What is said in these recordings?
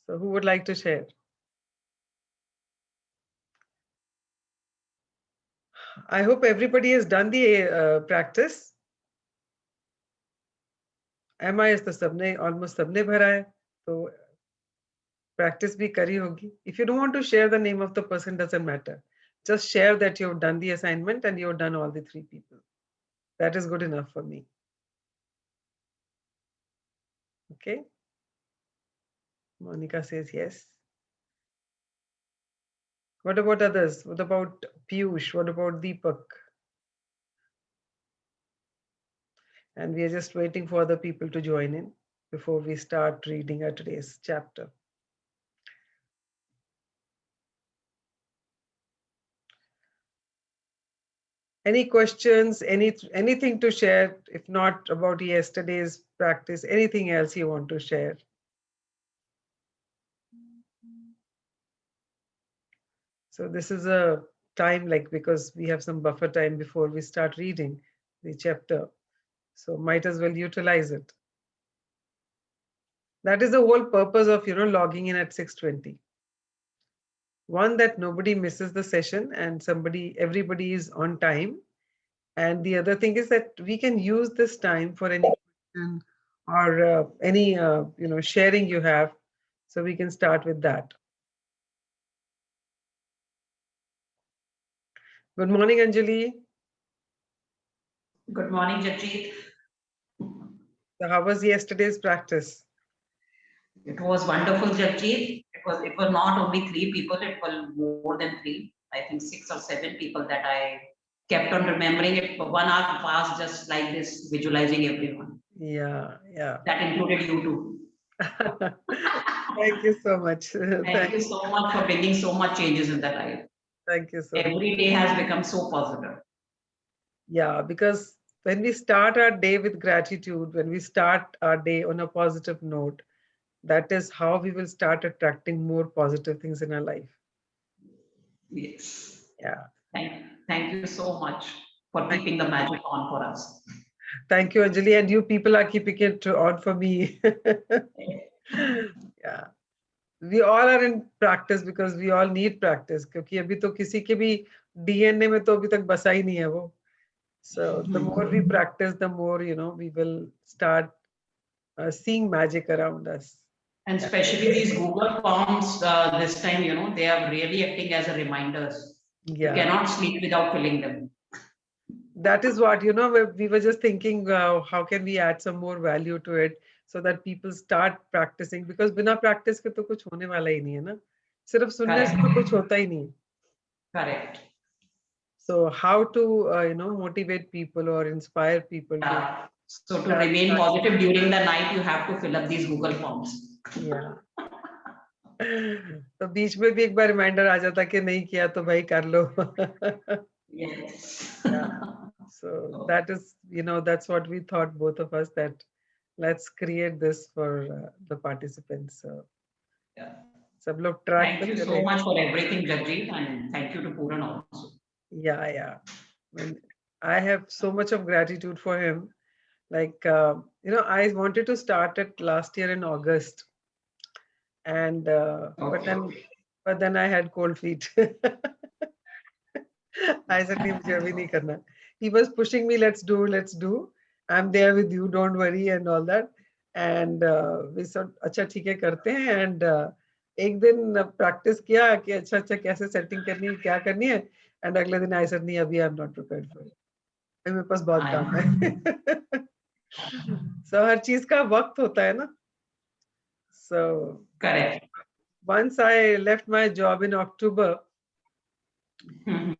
So who would like to share? I hope everybody has done the practice. MIS तो सबने almost सबने भरा है, तो practice भी करी होगी. If you don't want to share the name of the person, doesn't matter. Just share that you've done the assignment and you've done all the 3 people. That is good enough for me. Okay. Monica says yes. What about others? What about Piyush? What about Deepak? And we are just waiting for other people to join in before we start reading our today's chapter. Any questions, anything to share? If not about yesterday's practice, anything else you want to share? So this is a time, like, because we have some buffer time before we start reading the chapter. So might as well utilize it. That is the whole purpose of, logging in at 6:20. One, that nobody misses the session and everybody is on time. And the other thing is that we can use this time for any question or any sharing you have. So we can start with that. Good morning, Anjali. Good morning, Japjit. So how was yesterday's practice? It was wonderful, Japjit. It was not only 3 people, it was more than 3. I think 6 or 7 people that I kept on remembering it. For 1 hour passed just like this, visualizing everyone. Yeah. That included you too. Thank you so much. Thank you so much for bringing so much changes in the life. Thank you so much. Every day has become so positive. Yeah, because when we start our day with gratitude, when we start our day on a positive note, that is how we will start attracting more positive things in our life. Yes. Yeah. Thank you so much for keeping the magic on for us. Thank you, Anjali. And you people are keeping it on for me. Yeah. We all are in practice because we all need practice. क्योंकि अभी तो किसी के भी DNA में तो अभी तक बसा ही नहीं है वो. So the more we practice, the more, we will start seeing magic around us. And especially these Google Forms this time, they are really acting as a reminders. Yeah. You cannot sleep without filling them. That is what, we were just thinking, how can we add some more value to it so that people start practicing, because बिना practice के तो कुछ होने वाला ही नहीं है ना, सिर्फ सुनने से तो कुछ होता ही नहीं. Correct. So how to, motivate people or inspire people to. So to remain positive during the night, you have to fill up these Google Forms. Yeah. तो बीच में भी एक बार रिमाइंडर आ जाता कि नहीं किया तो भाई कर लो. Yes. Yeah. So that is, that's what we thought, both of us, that let's create this for the participants. So yeah. सब लोग track. Thank you so much for everything, Japjit, and thank you to Puran also. Yeah. I have so much of gratitude for him. Like, I wanted to start it last year in August, and Okay. but then I had cold feet. I said, "नहीं, मुझे अभी नहीं करना." He was pushing me, let's do. I'm there with you, don't worry, and all that. And we said, अच्छा ठीक है करते हैं. And एक दिन practice किया कि अच्छा कैसे setting करनी है, क्या करनी है. And अगले दिन I said, नहीं, अभी I'm not prepared for it. मेरे पास बहुत काम है. So हर चीज का वक्त होता है ना. So correct. Once I left my job in October,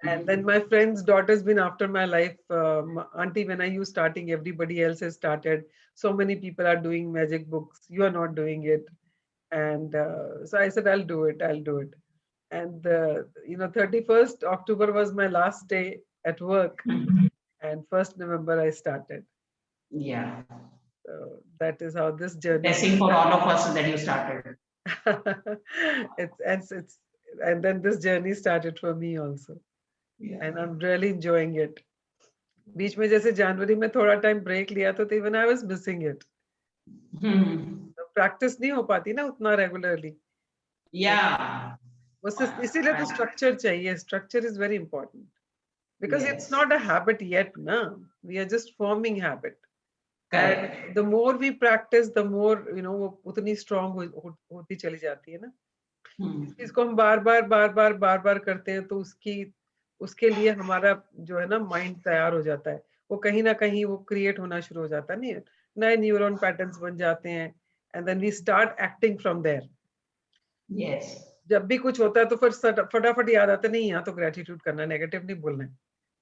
and then my friend's daughter's been after my life. Auntie, when are you starting? Everybody else has started. So many people are doing magic books. You are not doing it. And so I said, I'll do it. And 31st October was my last day at work. And 1st November I started. Yeah. So that is how this journey. Blessing for all of us that you started. And then this journey started for me also. Yeah. And I'm really enjoying it. बीच में जैसे जनवरी में थोड़ा time break लिया तो even I was missing it. Practice नहीं हो पाती ना उतना regularly. Yeah. बस इसीलिए तो स्ट्रक्चर चाहिए. Structure is very important because it's Yes. not a habit yet, na. We are just forming habit. And Correct. the more we practice, the more वो उतनी strong होती चली जाती है ना. इस चीज को हम बार बार करते हैं तो उसके लिए हमारा जो है ना माइंड तैयार हो जाता है. वो कहीं ना कहीं वो क्रिएट होना शुरू हो जाता है. नहीं, नए न्यूरॉन पैटर्न्स बन जाते हैं. And then we start acting from there. Yes. जब भी कुछ होता है तो फिर फटाफट याद आता है, नहीं यहाँ तो ग्रेटिट्यूड करना है, नेगेटिव नहीं बोलना है.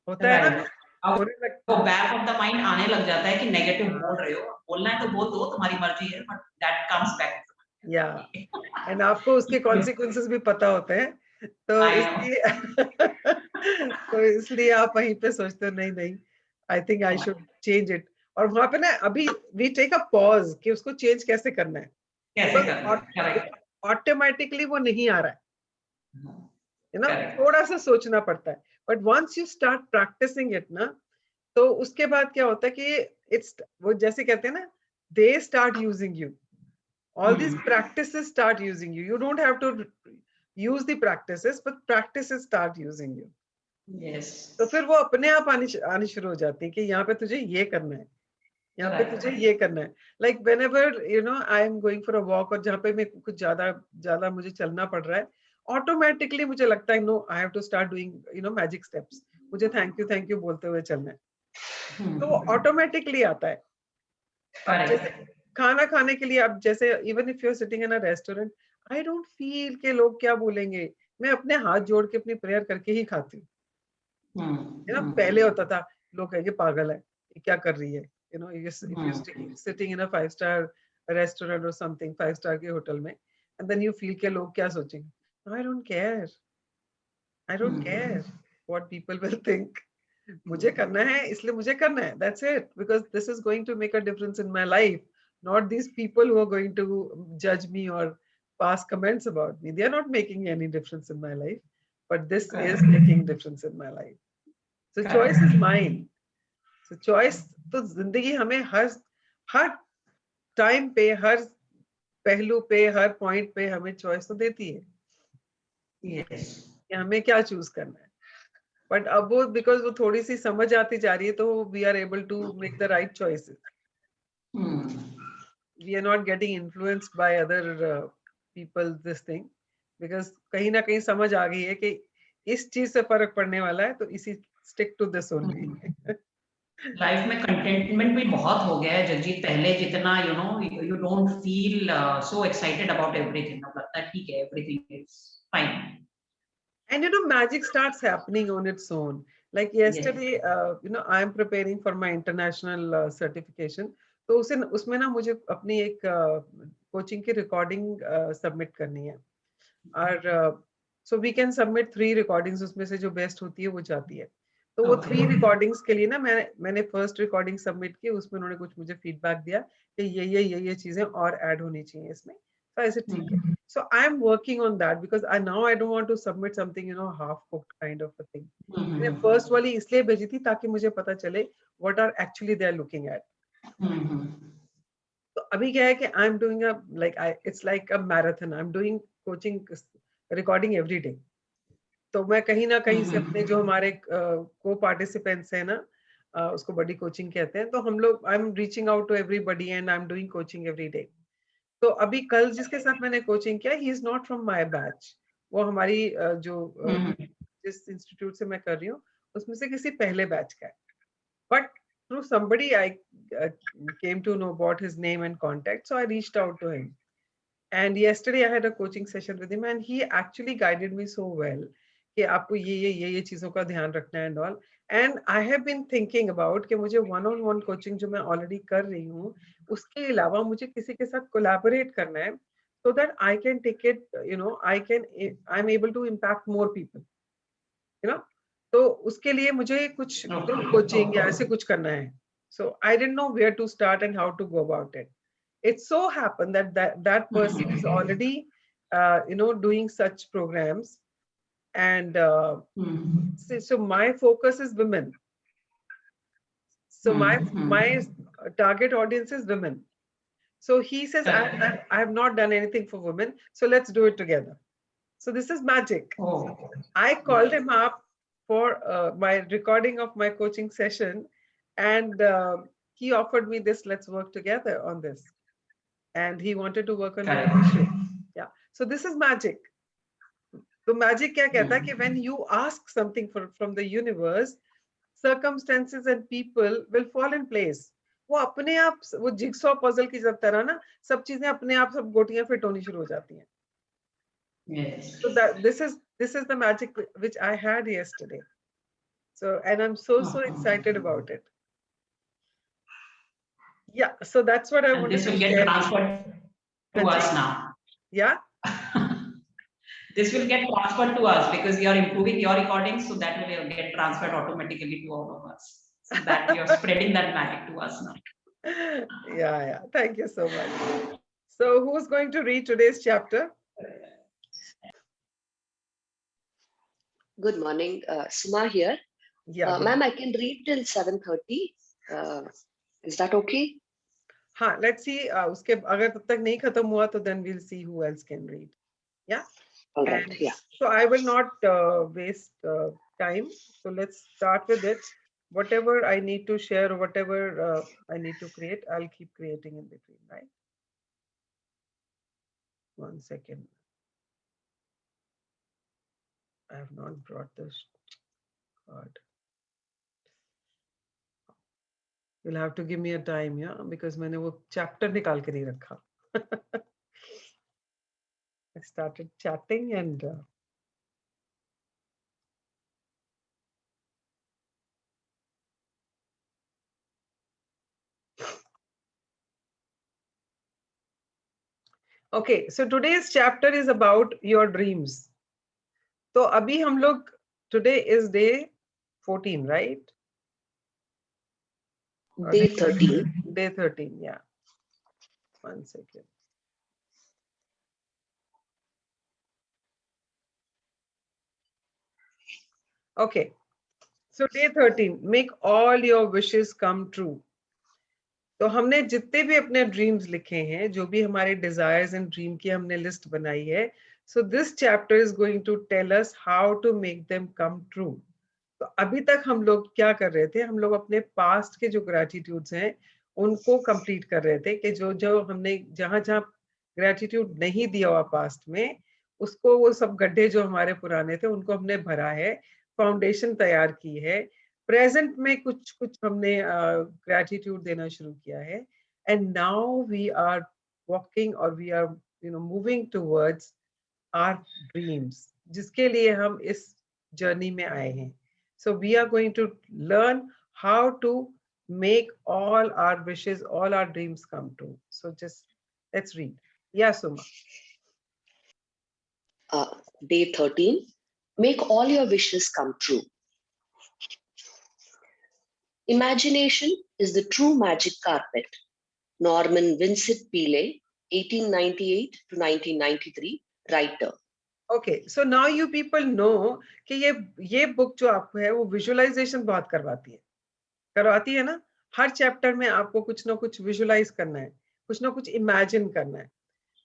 होता है ना. Right. अब होने तो लगता है. बैक ऑफ द माइंड आने लग जाता है कि नेगेटिव बोल रहे हो, बोलना है तो बोल दो, तुम्हारी मर्जी है, बट दैट कम्स बैक. या एंड आपको उसके कॉन्सिक्वेंसेस भी पता होते हैं. तो आई नो. इसलिए तो इसलिए आप वहीं पे सोचते हो, नहीं नहीं, I think I should change it. और वहां पे ना अभी वी टेक अ पॉज कि उसको चेंज कैसे करना है. कैसे करना है? करेक्ट. ऑटोमेटिकली वो नहीं आ रहा है. करेक्ट. थोड़ा सा सोचना पड़ता है. But once you start practicing it ना, तो उसके बाद क्या होता है कि इट्स वो जैसे कहते हैं ना, they start using you. All these practices start using you. You don't have to use the practices, but practices start using you. Yes. तो फिर वो अपने आप आनी शुरू हो जाती है कि यहाँ पे तुझे ये करना है, यहाँ पे तुझे ये करना है. Like whenever I am going for a walk, और जहाँ पे मैं कुछ ज्यादा मुझे चलना पड़ रहा है, ऑटोमेटिकली मुझे लगता है no, I have to start doing magic steps. मुझे थैंक यू बोलते हुए चलना है. तो वो ऑटोमेटिकली आता है. अब जैसे करेक्ट. खाना खाने के लिए, अब जैसे even if you are sitting in a restaurant, I don't feel के लोग क्या बोलेंगे. मैं अपने हाथ जोड़ के अपनी प्रेयर करके ही खाती हूँ. पहले होता था, लोग कहेंगे पागल है, ये क्या कर रही है. If you sitting in a 5 star restaurant और समथिंग, 5 स्टार के होटल में, एंड देन यू फील के लोग क्या सोचेंगे. I don't care. I don't care what people will think. मुझे करना है, इसलिए मुझे करना है. That's it. Because this is going to make a difference in my life. Not these people who are going to judge me or pass comments about me. They are not making any difference in my life. But this is making difference in my life. So choice is mine. So choice, तो जिंदगी हमें हर time पे, हर पहलू पे, हर point पे हमें choice तो देती है यस. कि हमें क्या चूज करना है. बट अब वो बिकॉज वो थोड़ी सी समझ आती जा रही है, तो we are able to make the right choices. We are not getting influenced by other people this thing, because कहीं ना कहीं समझ आ गई है कि इस चीज से फर्क पड़ने वाला है, तो इसी stick to this only. Life में कंटेंटमेंट भी बहुत हो गया है जगजीत. पहले जितना you don't feel so excited about everything. अब लगता है ठीक है, everything is fine. And magic starts happening on its own. Like yesterday, I am preparing for my international certification. तो उसमें ना मुझे अपनी एक कोचिंग की रिकॉर्डिंग सबमिट करनी है. और so we can submit 3 recordings. उसमें से जो बेस्ट होती है वो जाती है. तो वो 3 रिकॉर्डिंग्स के लिए ना मैंने फर्स्ट रिकॉर्डिंग सबमिट की. उसमें उन्होंने कुछ मुझे फीडबैक दिया कि ये चीजें और ऐड होनी चाहिए इसमें. तो ऐसे ठीक है. So I'm working on that because now I don't want to submit something half cooked kind of a thing. मैंने फर्स्ट वाली इसलिए भेजी थी ताकि मुझे पता चले what are actually they are looking at. तो अभी क्या है कि I'm doing it's like a marathon. I'm doing coaching recording every day. तो मैं कहीं ना कहीं से अपने जो हमारे को पार्टिसिपेंट्स हैं ना, उसको बड़ी कोचिंग कहते हैं, तो हम लोग I am reaching out to everybody and I am doing coaching every day. तो अभी कल जिसके साथ मैंने कोचिंग किया, he is not from my batch. वो हमारी जिस इंस्टीट्यूट से मैं कर रही हूँ उसमें से किसी पहले बैच का है. But through somebody I came to know about his name and contact, so I reached out to him. And yesterday I had a coaching session with him and he actually guided me so well कि आपको ये चीजों का ध्यान रखना है and all. And I have been thinking about कि मुझे one-on-one coaching जो मैं already कर रही हूँ, उसके अलावा मुझे किसी के साथ collaborate करना है, so that I can take it, I'm able to impact more people, तो उसके लिए मुझे कुछ ग्रुप कोचिंग या ऐसे कुछ करना है. So I didn't know where to start and how to go about it. It so happened that person is already doing such programs, and so my focus is women. So my target audience is women. So he says, I have not done anything for women, so let's do it together. So this is magic. Oh. I called him up for my recording of my coaching session, and he offered me this, let's work together on this. And he wanted to work on my issue. Yeah. So this is magic. So magic क्या कहता है कि when you ask something from the universe, circumstances and people will fall in place. वो अपने आप, वो jigsaw puzzle की तरह ना, सब चीजें अपने आप सब गोटियां फिट होनी शुरू हो जाती हैं. Yes. So this is the magic which I had yesterday. So, and I'm so excited about it. Yeah, so that's what I wanted to share. This will get transferred to us now. Yeah. This will get transferred to us because you are improving your recordings, so that will get transferred automatically to all of us. So that you are spreading that magic to us now. Yeah. Thank you so much. So who's going to read today's chapter? Good morning, Suma here. Yeah. Ma'am, I can read till 7:30. Is that okay? हाँ, let's see. उसके अगर तब तक नहीं खत्म हुआ तो then we'll see who else can read. Yeah. All right. And yeah. So I will not waste time. So let's start with it. Whatever I need to share or whatever I need to create, I'll keep creating in between, right? 1 second. I have not brought this card. You'll have to give me a time, yeah, because मैंने वो chapter निकाल के नहीं रखा. I started chatting and okay, so today's chapter is about your dreams. So अभी हम लोग, today is day 14, right? Day 13. Day 13, yeah. 1 second. Okay, so day 13, make all your wishes come true. तो हमने जितने भी अपने ड्रीम्स लिखे हैं, जो भी हमारे डिजायर्स एंड ड्रीम की हमने लिस्ट बनाई है, so this chapter is going to tell us how to make them come true. तो अभी तक हम लोग क्या कर रहे थे, हम लोग अपने पास्ट के जो ग्रेटिट्यूड्स हैं उनको कंप्लीट कर रहे थे कि जो जो हमने जहां जहां ग्रेटिट्यूड नहीं दिया हुआ पास्ट में, उसको वो सब गड्ढे जो हमारे पुराने थे उनको हमने भरा है, फाउंडेशन तैयार की है, प्रेजेंट में कुछ कुछ हमने ग्रेटिट्यूड देना शुरू किया है, and now we are walking और we are moving towards our dreams, जिसके लिए हम इस जर्नी में आए हैं. So we are going to learn how to make all our wishes, all our dreams come true. So just let's read. Yeah, Suma. Day 13. Make all your wishes come true. Imagination is the true magic carpet. Norman Vincent Peale, 1898 to 1993, writer. Okay, so now you people know कि ये book जो आपको है वो visualisation बहुत करवाती है ना. हर चैप्टर में आपको कुछ ना कुछ विजुअलाइज करना है, कुछ ना कुछ इमेजिन करना है.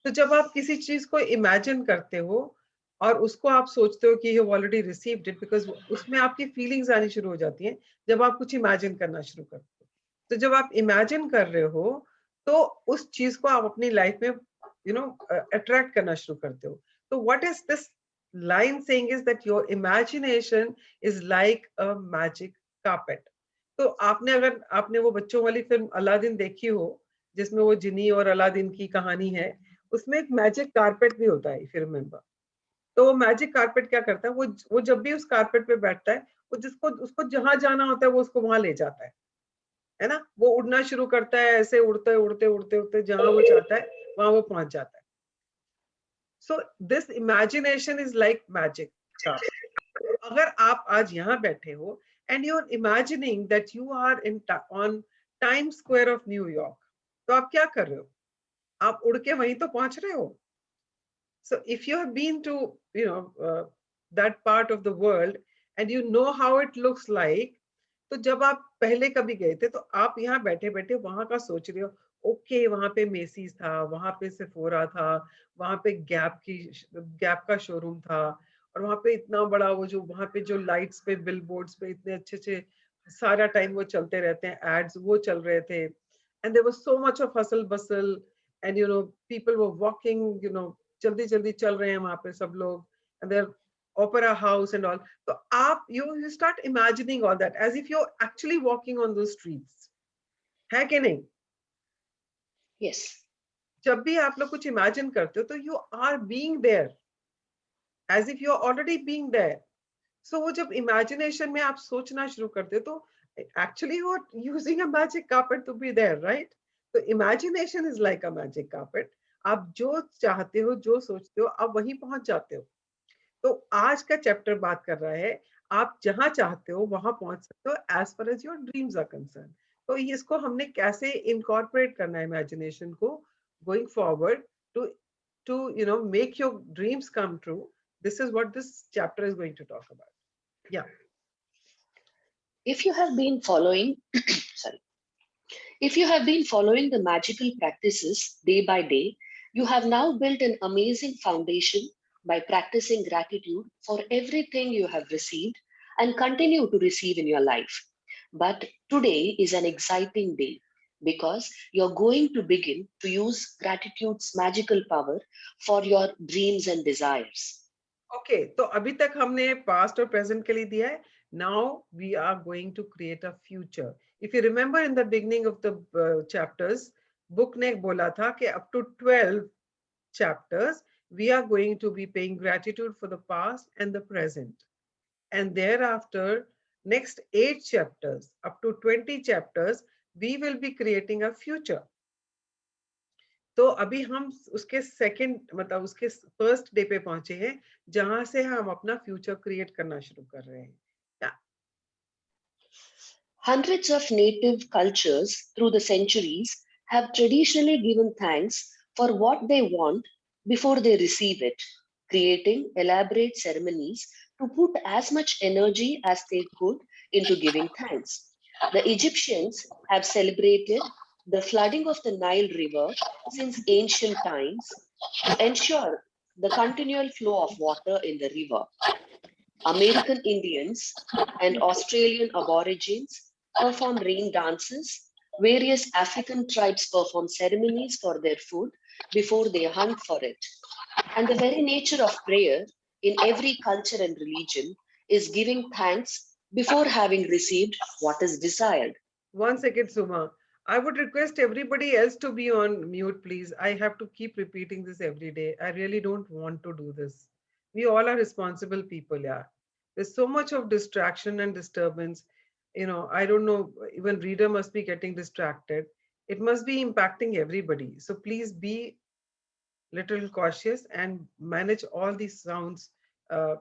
तो जब आप किसी चीज को इमेजिन करते हो और उसको आप सोचते हो कि you already received it, because उसमें आपकी फीलिंग्स आनी शुरू हो जाती हैं जब आप कुछ इमेजिन करना शुरू करते हो. तो जब आप इमेजिन कर रहे हो तो उस चीज को आप अपनी लाइफ में अट्रैक्ट करना शुरू करते हो. So what is this line saying is that your imagination is like a magic carpet. तो आपने वो बच्चों वाली फिल्म अलादीन देखी हो, जिसमें वो जिनी और अलादीन की कहानी है, उसमें एक मैजिक कारपेट भी होता है, if you remember. तो वो मैजिक कारपेट क्या करता है, वो जब भी उस कारपेट पे बैठता है, वो उसको जहां जाना होता है वो उसको वहां ले जाता है ना. वो उड़ना शुरू करता है, ऐसे उड़ते उड़ते उड़ते उड़ते जहां वो चाहता है वहां वो पहुंच जाता है. So this imagination is like magic. अगर आप आज यहाँ बैठे हो and you're imagining that you are on Times Square of New York, तो आप क्या कर रहे हो? आप उड़ के वहीं तो पहुंच रहे हो. So if you have been to that part of the world and you know how it looks like, तो जब आप पहले कभी गए थे तो आप यहाँ बैठे बैठे वहां का सोच रहे हो, ओके वहां पे मेसीज था, वहां पे सेफोरा था, वहां पे गैप का शोरूम था, और वहां पे इतना बड़ा वो जो वहां पे जो लाइट्स पे बिल बोर्ड्स पे इतने अच्छे अच्छे सारा टाइम वो चलते रहते हैं एड्स, वो चल रहे थे, and there was so much of hustle bustle, and people were walking, जल्दी जल्दी चल रहे हैं वहां पे सब लोग, and there opera house and all. So you start imagining all that as if you're actually walking on those streets. है कि नहीं? Yes. जब भी आप लोग कुछ इमेजिन करते हो तो you are being there as if you are already being there. So वो जब इमेजिनेशन में आप सोचना शुरू करते हो तो actually you are using a magic carpet to be there, right? तो imagination is like a magic carpet. आप जो चाहते हो, जो सोचते हो, आप वहीं पहुंच जाते हो. तो आज का चैप्टर बात कर रहा है आप जहां चाहते हो वहां पहुंच सकते हो as far as your dreams are concern. तो इसको हमने कैसे इनकॉर्पोरेट करना है इमेजिनेशन को going forward to make your dreams come true. This is what this chapter is going to talk about. Yeah. If you have been following, sorry, if you have been following the magical practices day by day, you have now built an amazing foundation by practicing gratitude for everything you have received and continue to receive in your life. But today is an exciting day because you're going to begin to use gratitude's magical power for your dreams and desires. Okay, तो अभी तक हमने past और present के लिए दिया है. Now we are going to create a future. If you remember in the beginning of the chapters, book ने बोला था कि up to 12 chapters, we are going to be paying gratitude for the past and the present. And thereafter, next 8 chapters, up to 20 chapters, we will be creating a future. तो अभी हम उसके second मतलब उसके फर्स्ट डे पे पहुंचे हैं जहां से हम अपना फ्यूचर क्रिएट करना शुरू कर रहे हैं. Hundreds of native cultures through the centuries have traditionally given thanks for what they want before they receive it, creating elaborate ceremonies to put as much energy as they could into giving thanks. The Egyptians have celebrated the flooding of the Nile River since ancient times to ensure the continual flow of water in the river. American Indians and Australian Aborigines perform rain dances. Various African tribes perform ceremonies for their food before they hunt for it. And the very nature of prayer in every culture and religion is giving thanks before having received what is desired. 1 second, Suma. I would request everybody else to be on mute, please. I have to keep repeating this every day. I really don't want to do this. We all are responsible people, yeah. There's so much of distraction and disturbance. I don't know, even reader must be getting distracted. It must be impacting everybody. So please be little cautious and manage all these sounds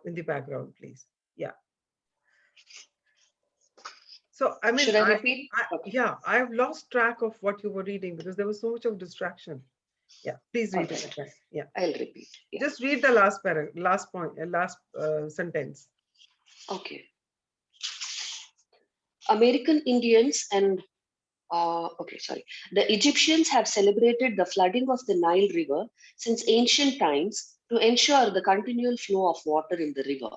in the background, please. Yeah. So, I mean, Should I repeat? yeah, I have lost track of what you were reading because there was so much of distraction. Yeah, please read it again. Yeah, I'll repeat. Yeah. just read the last paragraph, last point, last sentence. Okay. American Indians and The Egyptians have celebrated the flooding of the Nile River since ancient times to ensure the continual flow of water in the river.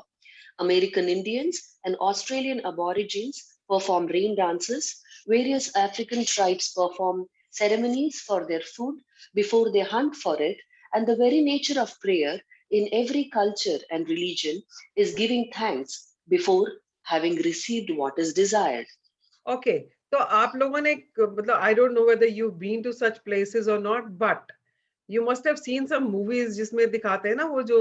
American Indians and Australian Aborigines perform rain dances. Various African tribes perform ceremonies for their food before they hunt for it. And the very nature of prayer in every culture and religion is giving thanks before having received what is desired. Okay, तो आप लोगों ने मतलब I don't know whether you've been to such places or not, but you must have seen some movies जिसमें दिखाते हैं ना वो जो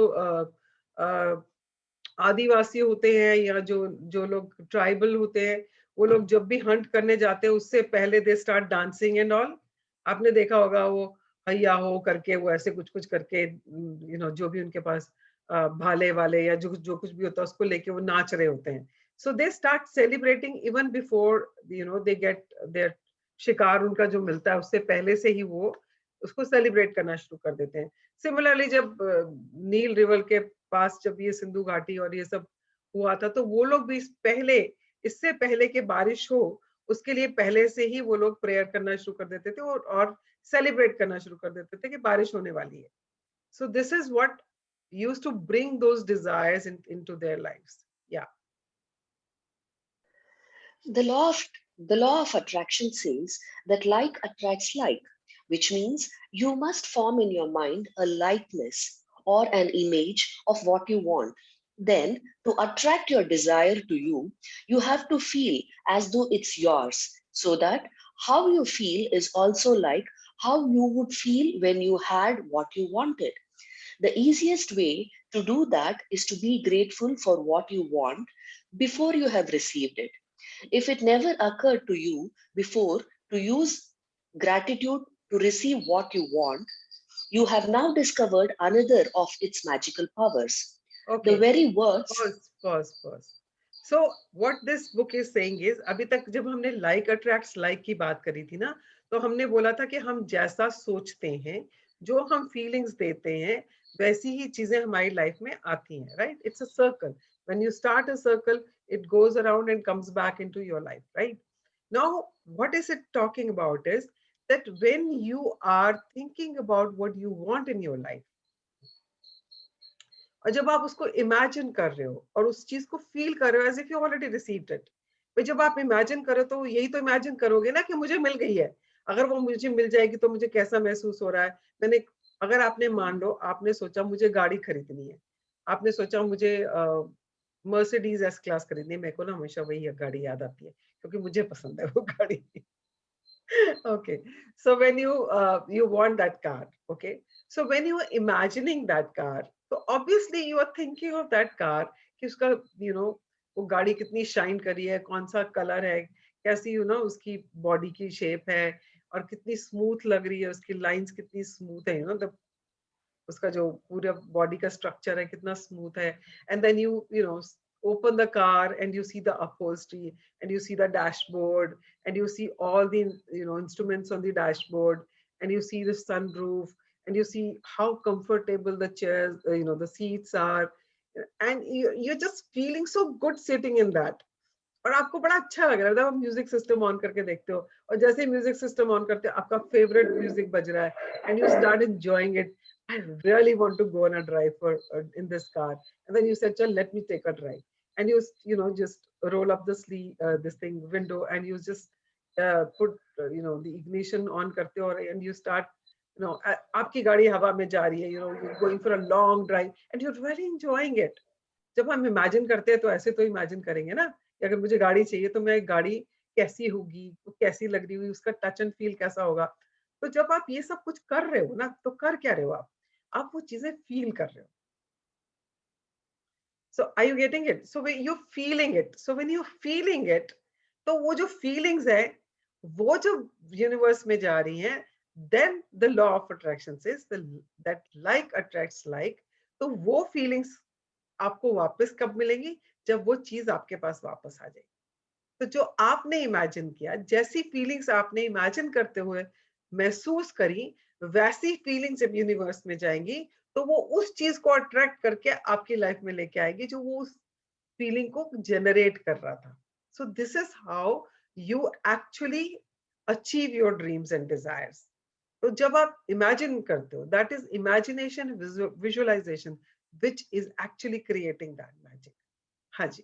आदिवासी होते हैं या जो जो लोग ट्राइबल होते हैं, वो लोग जब भी हंट करने जाते हैं उससे पहले they start dancing and all. आपने देखा होगा वो हैया हो करके वो ऐसे कुछ कुछ करके जो भी उनके पास भाले वाले या जो जो कुछ भी होता है उसको लेके वो नाच रहे होते हैं. So they start celebrating even before they get there शिकार उनका जो मिलता है उससे पहले से ही वो उसको सेलिब्रेट करना शुरू कर देते हैं. सिमिलरली जब नील रिवर के पास जब ये सिंधु घाटी और ये सब हुआ था तो वो लोग भी इससे पहले के बारिश हो उसके लिए पहले से ही वो लोग प्रेयर करना शुरू कर देते थे और सेलिब्रेट करना शुरू कर देते थे कि बारिश होने वाली है. So this is what used to bring those desires into their lives. Yeah. The law of the law of attraction says that like attracts like, which means you must form in your mind a likeness or an image of what you want. Then, to attract your desire to you, you have to feel as though it's yours, so that how you feel is also like how you would feel when you had what you wanted. The easiest way to do that is to be grateful for what you want before you have received it. If it never occurred to you before to use gratitude to receive what you want, you have now discovered another of its magical powers. The Okay. very words. Pause. So what this book is saying is, अभी तक जब हमने like attracts like की बात करी थी ना, तो हमने बोला था कि हम जैसा सोचते हैं, जो हम feelings देते हैं, वैसी ही चीजें हमारी लाइफ में आती हैं, right? It's a circle. When you start a circle, it goes around and comes back into your life, right? Now, what is it talking about is that when you are thinking about what you want in your life, और जब आप उसको imagine कर रहे हो और उस चीज को फील कर रहे हो as if you already received it, भाई जब आप इमेजिन करो तो यही तो इमेजिन करोगे ना कि मुझे मिल गई है. अगर वो मुझे मिल जाएगी तो मुझे कैसा महसूस हो रहा है. मैंने अगर आपने मान लो आपने सोचा मुझे गाड़ी खरीदनी है, आपने सोचा मुझे मर्सिडीज एस क्लास खरीदनी है, मेरे को ना हमेशा वही गाड़ी याद आती है क्योंकि मुझे पसंद है वो गाड़ी. Okay, so when you want that car, okay, so when you are imagining that car, so obviously you are thinking of that car कि उसका वो गाड़ी कितनी शाइन करी है, कौन सा कलर है, कैसी उसकी बॉडी की शेप है और कितनी स्मूथ लग रही है, उसकी लाइंस कितनी स्मूथ है, उसका जो पूरा बॉडी का स्ट्रक्चर है कितना स्मूथ है. And then you know open the car and you see the upholstery and you see the dashboard and you see all the instruments on the dashboard and you see the sunroof and you see how comfortable the chairs, the seats are, and you're just feeling so good sitting in that. और आपको बड़ा अच्छा लग रहा है जब आप music system on करके देखते हो और जैसे ही म्यूजिक सिस्टम ऑन करते हो आपका फेवरेट म्यूजिक बज रहा है and you start enjoying it. I really want to go on a drive for in this car, and then you said, "Chal, let me take a drive," and you just roll up the sleeve, this thing window, and you just put the ignition on करते हो and you start आपकी गाड़ी हवा में जा रही है, you're going for a long drive and you're really enjoying it. जब हम इमेजिन करते हैं तो ऐसे तो इमेजिन करेंगे ना कि अगर मुझे गाड़ी चाहिए तो मैं गाड़ी कैसी होगी, वो कैसी लग रही होगी, उसका टच एंड फील कैसा होगा. तो जब आप ये सब कुछ कर रहे हो ना तो कर क्या रहे हो आप वो चीजें फील कर रहे हो. So are you getting it? So you feeling it. So when you feeling it, तो वो जो फीलिंग्स है वो जो यूनिवर्स में जा रही हैं, then the law of attraction says that like attracts like. तो वो फीलिंग्स आपको वापस कब मिलेंगी? जब वो चीज आपके पास वापस आ जाएगी. तो जो आपने इमेजिन किया, जैसी फीलिंग्स आपने इमेजिन करते हुए महसूस करी, वैसी फीलिंग्स जब यूनिवर्स में जाएंगी तो वो उस चीज को अट्रैक्ट करके आपकी लाइफ में लेके आएगी जो वो उस फीलिंग को जनरेट कर रहा था. So this is how you actually achieve your dreams and desires. तो जब आप इमेजिन करते हो, that is imagination, visualization, which is actually creating that magic. Haji.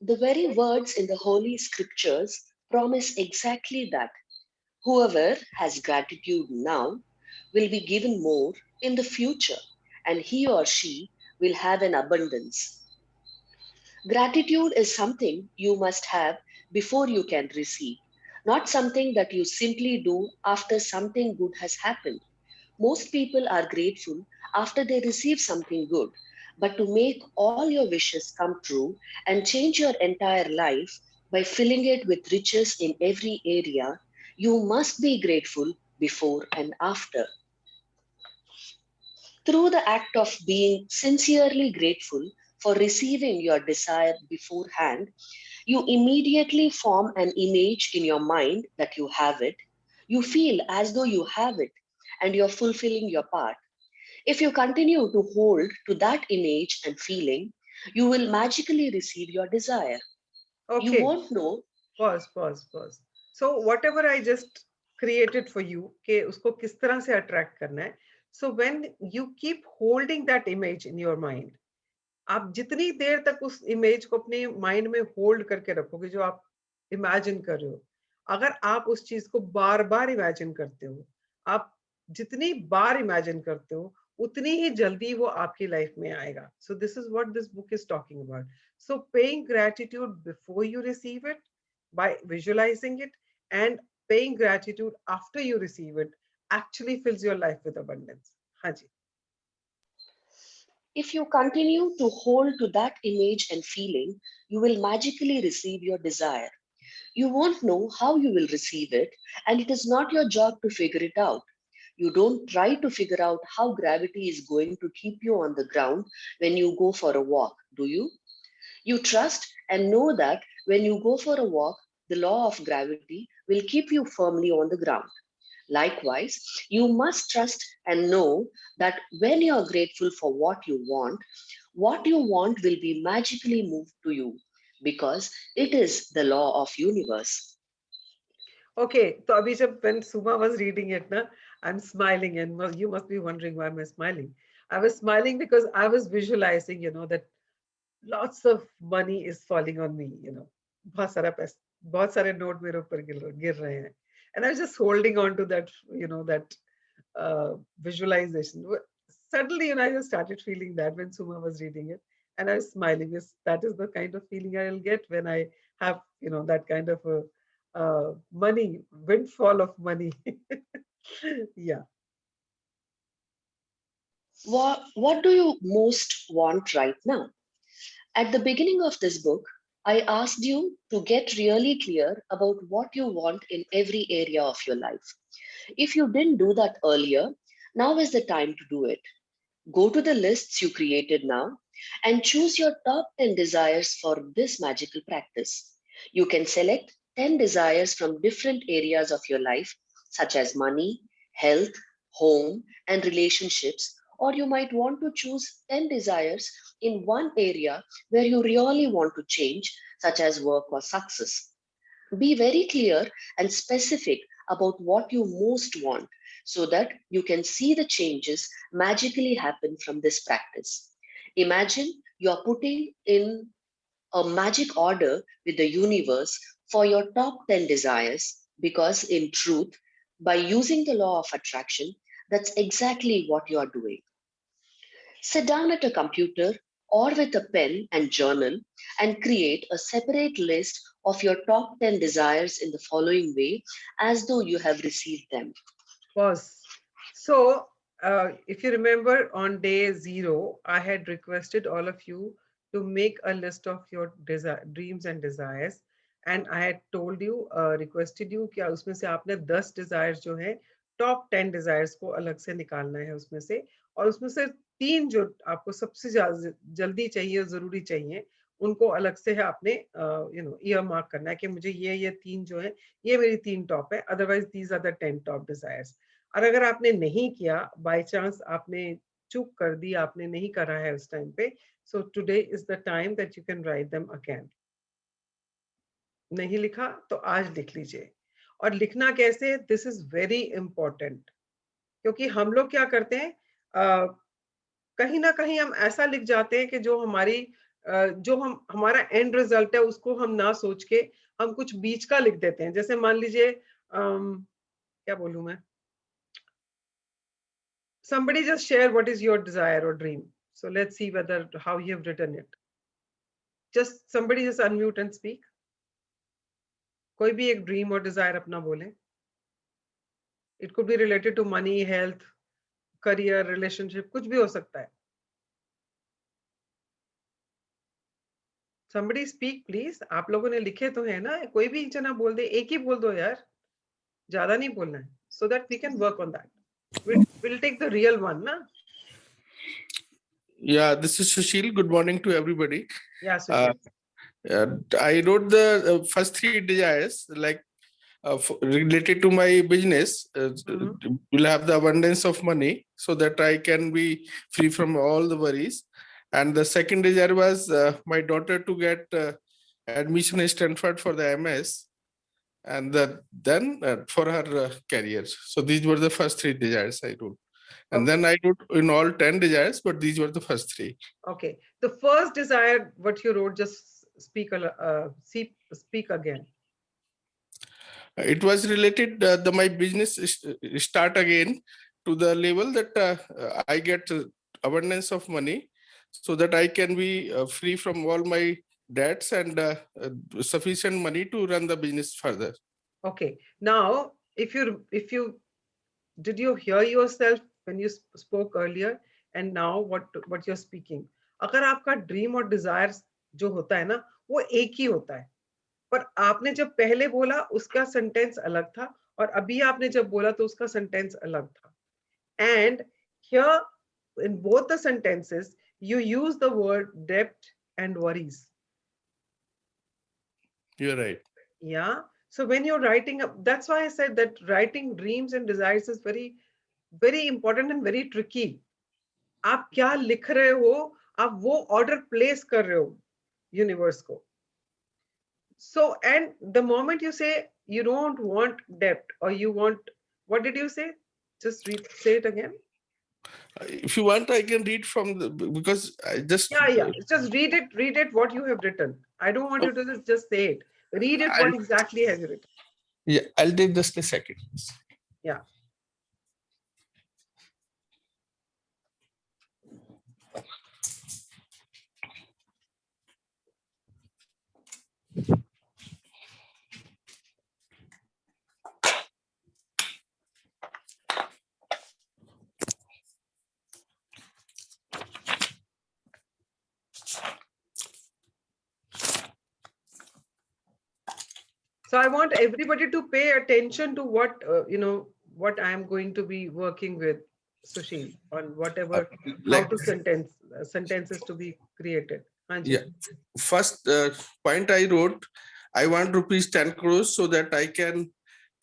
The very words in the Holy Scriptures promise exactly that. Whoever has gratitude now will be given more in the future, and he or she will have an abundance. Gratitude is something you must have before you can receive, not something that you simply do after something good has happened. Most people are grateful after they receive something good, but to make all your wishes come true and change your entire life by filling it with riches in every area, you must be grateful before and after. Through the act of being sincerely grateful for receiving your desire beforehand, you immediately form an image in your mind that you have it. You feel as though you have it and you're fulfilling your part. If you continue to hold to that image and feeling, you will magically receive your desire. You Okay. won't know. Pause. So whatever I just created for you कि उसको किस तरह से attract करना है. So when you keep holding that image in your mind, आप जितनी देर तक उस इमेज को अपने माइंड में होल्ड करके रखोगे जो आप इमेजिन कर रहे हो, अगर आप उस चीज को बार बार इमेजिन करते हो, आप जितनी बार इमेजिन करते हो उतनी ही जल्दी वो आपकी लाइफ में आएगा. सो this is what this book is talking about. So paying gratitude before you receive it by visualising it, and paying gratitude after you receive it actually fills your life with abundance. हाँ जी. If you continue to hold to that image and feeling, you will magically receive your desire. You won't know how you will receive it, and it is not your job to figure it out. You don't try to figure out how gravity is going to keep you on the ground when you go for a walk, do you? You trust and know that when you go for a walk, the law of gravity will keep you firmly on the ground. Likewise, you must trust and know that when you are grateful for what you want will be magically moved to you because it is the law of universe. Okay, so abhi jab when Suma was reading it, na, I'm smiling, and you must be wondering why am I smiling. I was smiling because I was visualizing, that lots of money is falling on me, बहुत सारा पैसा, बहुत सारे note मेरे ऊपर गिर रहे हैं, and I was just holding on to that, that visualization. Suddenly, I just started feeling that when Suma was reading it, and I was smiling. Yes, that is the kind of feeling I'll get when I have, that kind of a money, windfall of money. Yeah. What do you most want right now? At the beginning of this book, I asked you to get really clear about what you want in every area of your life. If you didn't do that earlier, now is the time to do it. Go to the lists you created now and choose your top 10 desires for this magical practice. You can select 10 desires from different areas of your life, such as money, health, home, and relationships, or you might want to choose 10 desires in one area where you really want to change, such as work or success. Be very clear and specific about what you most want so that you can see the changes magically happen from this practice. Imagine you're putting in a magic order with the universe for your top 10 desires because, in truth, by using the law of attraction, that's exactly what you are doing. Sit down at a computer or with a pen and journal and create a separate list of your top 10 desires in the following way as though you have received them. Pause. So, if you remember on day 0, I had requested all of you to make a list of your dreams and desires. And I had told you, requested you कि उसमें से आपने 10 desires जो हैं, top 10 desires को अलग से निकालना है उसमें से, और उसमें से 3 जो आपको सबसे जल्दी चाहिए, जरूरी चाहिए, उनको अलग से है आपने ईयर मार्क करना है कि मुझे ये 3 जो है, ये मेरी 3 टॉप है, otherwise these are the 10 top desires. और अगर आपने नहीं किया, बाय चांस आपने चूक कर दी, आपने नहीं करा है उस टाइम पे, so today is the time that you can write them again. नहीं लिखा तो आज लिख लीजिए. और लिखना कैसे, दिस इज वेरी इंपॉर्टेंट, क्योंकि हम लोग क्या करते हैं, कहीं ना कहीं हम ऐसा लिख जाते हैं कि जो हमारा एंड रिजल्ट है उसको हम ना सोच के हम कुछ बीच का लिख देते हैं. जैसे मान लीजिए क्या बोलूं मैं, somebody just share what is your desire or dream. So let's see whether how you have written it. Just somebody just unmute and speak. कोई भी एक ड्रीम और डिजायर अपना बोले. It could be related to money, health, career, relationship, कुछ भी हो सकता है. Somebody speak please. आप लोगों ने लिखे तो है ना, कोई भी एक जना बोल दे, एक ही बोल दो यार, ज्यादा नहीं बोलना है, so that we can work on that. We'll take the real one, na? Yeah, this is Sushil. Good morning to everybody. Yeah, Sushil. I wrote the first 3 desires, like related to my business. Will have the abundance of money so that I can be free from all the worries. And the second desire was my daughter to get admission in Stanford for the MS. and then for her career. So these were the first 3 desires I wrote. And then I wrote in all 10 desires, but these were the first 3. Okay. The first desire, what you wrote, just speak again. It was related my business start again to the level that I get abundance of money, so that I can be free from all my debts and sufficient money to run the business further. Okay. Now, if you did you hear yourself when you spoke earlier and now what you're speaking? अगर आपका dream और desires जो होता है ना वो एक ही होता है, पर आपने जब पहले बोला उसका सेंटेंस अलग था और अभी आपने जब बोला तो उसका सेंटेंस अलग था. And here in both the sentences you use the word debt and worries. You're right. Yeah. So when you're writing up, that's why I said that writing dreams and desires is very, very important and very tricky. आप क्या लिख रहे हो, आप वो order place कर रहे हो universe को. So, and the moment you say you don't want debt or you want, what did you say? Just say it again. If you want, I can read from the, because I just Yeah. Just read it what you have written. I don't want you to just say it. Read it what exactly have you written. Yeah, I'll take just a second. Yeah. So I want everybody to pay attention to what, what I am going to be working with, Sushil, on whatever, how to sentences to be created. Hanji. Yeah. First point I wrote, I want rupees 10 crores so that I can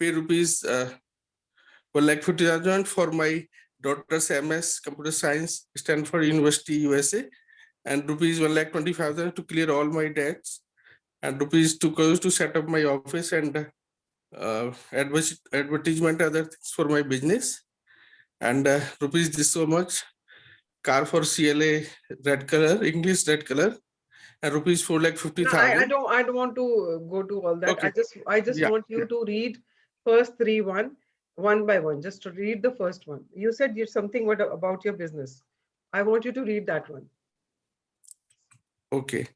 pay rupees 1,50,000 for my daughter's MS Computer Science, Stanford University, USA, and rupees 1,20,000 to clear all my debts, and rupees 2 crores to set up my office and advertisement, other things for my business, and rupees this so much, car for CLA red color, English red color, and rupees 4,50,000. I don't want to go to all that. Okay. I just want you to read first 3 one by one. Just to read the first one. You said something about your business. I want you to read that one. Okay.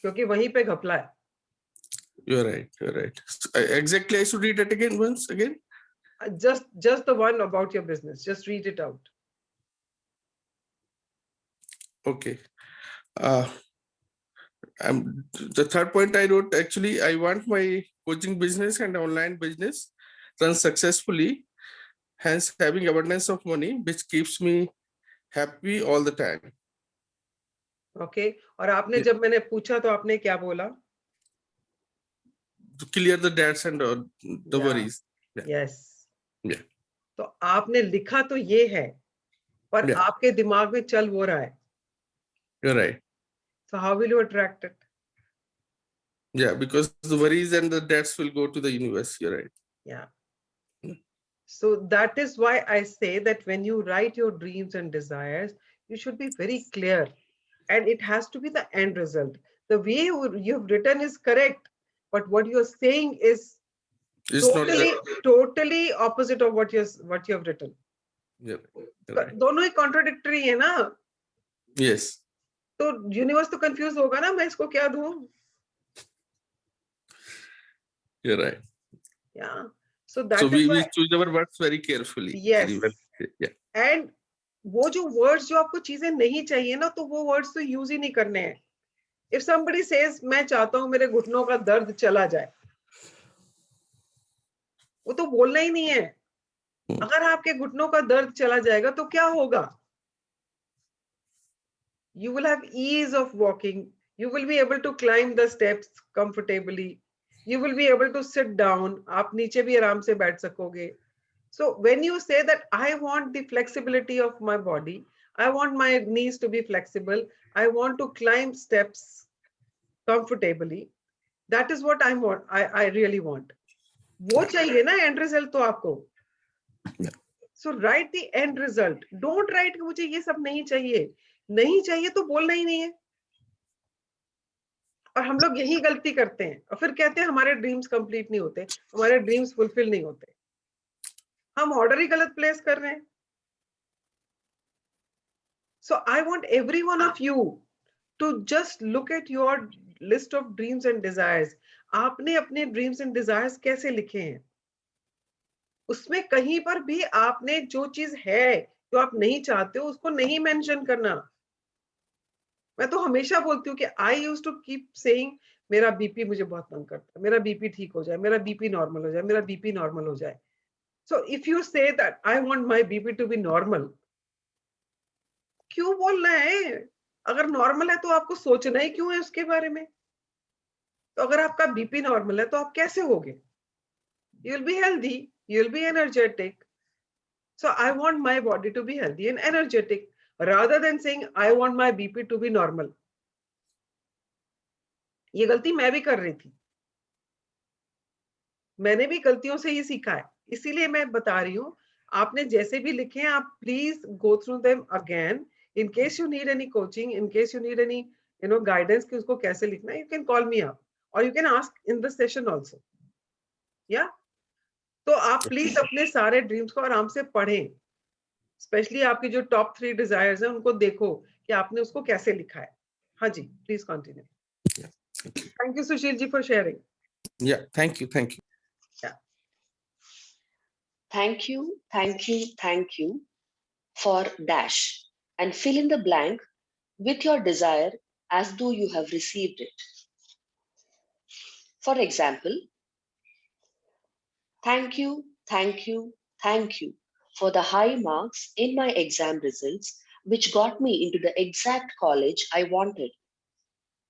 क्योंकि वहीं पे घपला है. You're right. Exactly, I should read it again once again. Just the one about your business. Just read it out. Okay. The third point I wrote, actually, I want my coaching business and online business run successfully, hence having abundance of money, which keeps me happy all the time. Okay. और आपने जब मैंने पूछा तो आपने क्या बोला? To clear the debts and the worries. Yeah. Yes. Yeah. तो आपने लिखा तो ये है, पर आपके दिमाग में चल वो रहा है. You're right. So how will you attract it? Yeah, because the worries and the debts will go to the universe. You're right. Yeah. So that is why I say that when you write your dreams and desires, you should be very clear, and it has to be the end result. The way you've written is correct, but what you're saying is totally opposite of what you have written. Yeah. Right. दोनों ही contradictory है ना? Yes. तो universe तो confused होगा ना, मैं इसको क्या दूं? You're right. Yeah. So that so is we why, choose our words very carefully. Yes. Yeah. And वो जो words जो आपको चीजें नहीं चाहिए ना, तो वो words तो use ही नहीं करने हैं. If somebody says मैं चाहता हूँ मेरे घुटनों का दर्द चला जाए, वो तो बोलना ही नहीं है. अगर आपके घुटनों का दर्द चला जाएगा तो क्या होगा? You will have ease of walking. You will be able to climb the steps comfortably. You will be able to sit down. आप नीचे भी आराम से बैठ सकोगे. So when you say that I want the flexibility of my body, I want my knees to be flexible, I want to climb steps comfortably, That is what I want. I really want. वो चाहिए ना end result तो आपको. So write the end result. Don't write कि मुझे ये सब नहीं चाहिए. नहीं चाहिए तो बोलना ही नहीं है. और हम लोग यही गलती करते हैं और फिर कहते हैं हमारे ड्रीम्स कंप्लीट नहीं होते, हमारे ड्रीम्स फुलफिल नहीं होते. हम ऑर्डर ही गलत प्लेस कर रहे हैं. So I want every one of you to just look at your list of dreams and desires. आपने अपने ड्रीम्स एंड डिजायर्स कैसे लिखे हैं? उसमें कहीं पर भी आपने जो चीज है जो आप नहीं चाहते हो उसको नहीं मेंशन करना. मैं तो हमेशा बोलती हूँ कि आई यूज टू कीप सेइंग मेरा बीपी मुझे बहुत तंग करता है, मेरा बीपी ठीक हो जाए, मेरा बीपी नॉर्मल हो जाए, मेरा बीपी नॉर्मल हो जाए. So if you say that I want my BP to be normal, क्यों बोलना है? अगर नॉर्मल है तो आपको सोचना ही क्यों है उसके बारे में? तो अगर आपका बीपी नॉर्मल है तो आप कैसे होगे? You will be healthy, you will be energetic. So I want my body to be healthy and energetic rather than saying I want my BP to be normal. ये गलती मैं भी कर रही थी. मैंने भी गलतियों से ही सीखा है, इसीलिए मैं बता रही हूँ. आपने जैसे भी लिखे हैं आप please go through them again. In case you need any coaching, in case you need any guidance कि उसको कैसे लिखना है, you can call me up और you can ask in the session also. या तो आप प्लीज अपने सारे ड्रीम्स को आराम से पढ़ें. स्पेशली आपके जो टॉप 3 डिजायर्स हैं उनको देखो कि आपने उसको कैसे लिखा है. हाँ जी, please continue. Thank you Sushil ji for sharing. Yeah, thank you. Yeah. Thank you for dash and fill in the blank with your desire as though you have received it. For example, thank you for the high marks in my exam results, which got me into the exact college I wanted.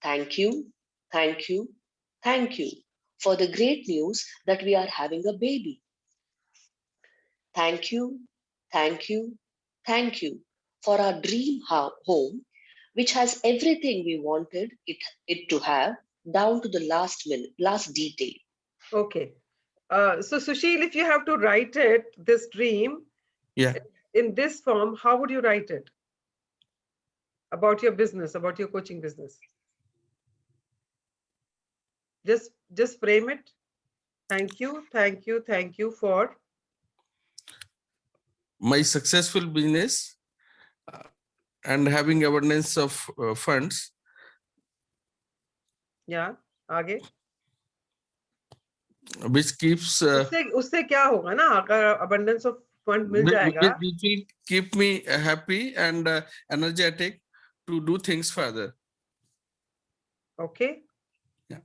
Thank you for the great news that we are having a baby. Thank you for our dream home, which has everything we wanted it to have, down to the last detail. Okay. So Sushil, if you have to write it, this dream, Yeah. in this form, how would you write it? About your business, about your coaching business. Just frame it. Thank you for My successful business and having abundance of funds. Yeah, आगे. Which keeps उससे क्या होगा ना, अगर abundance of fund मिल जाएगा, which will keep me happy and energetic to do things further. Okay. Yeah.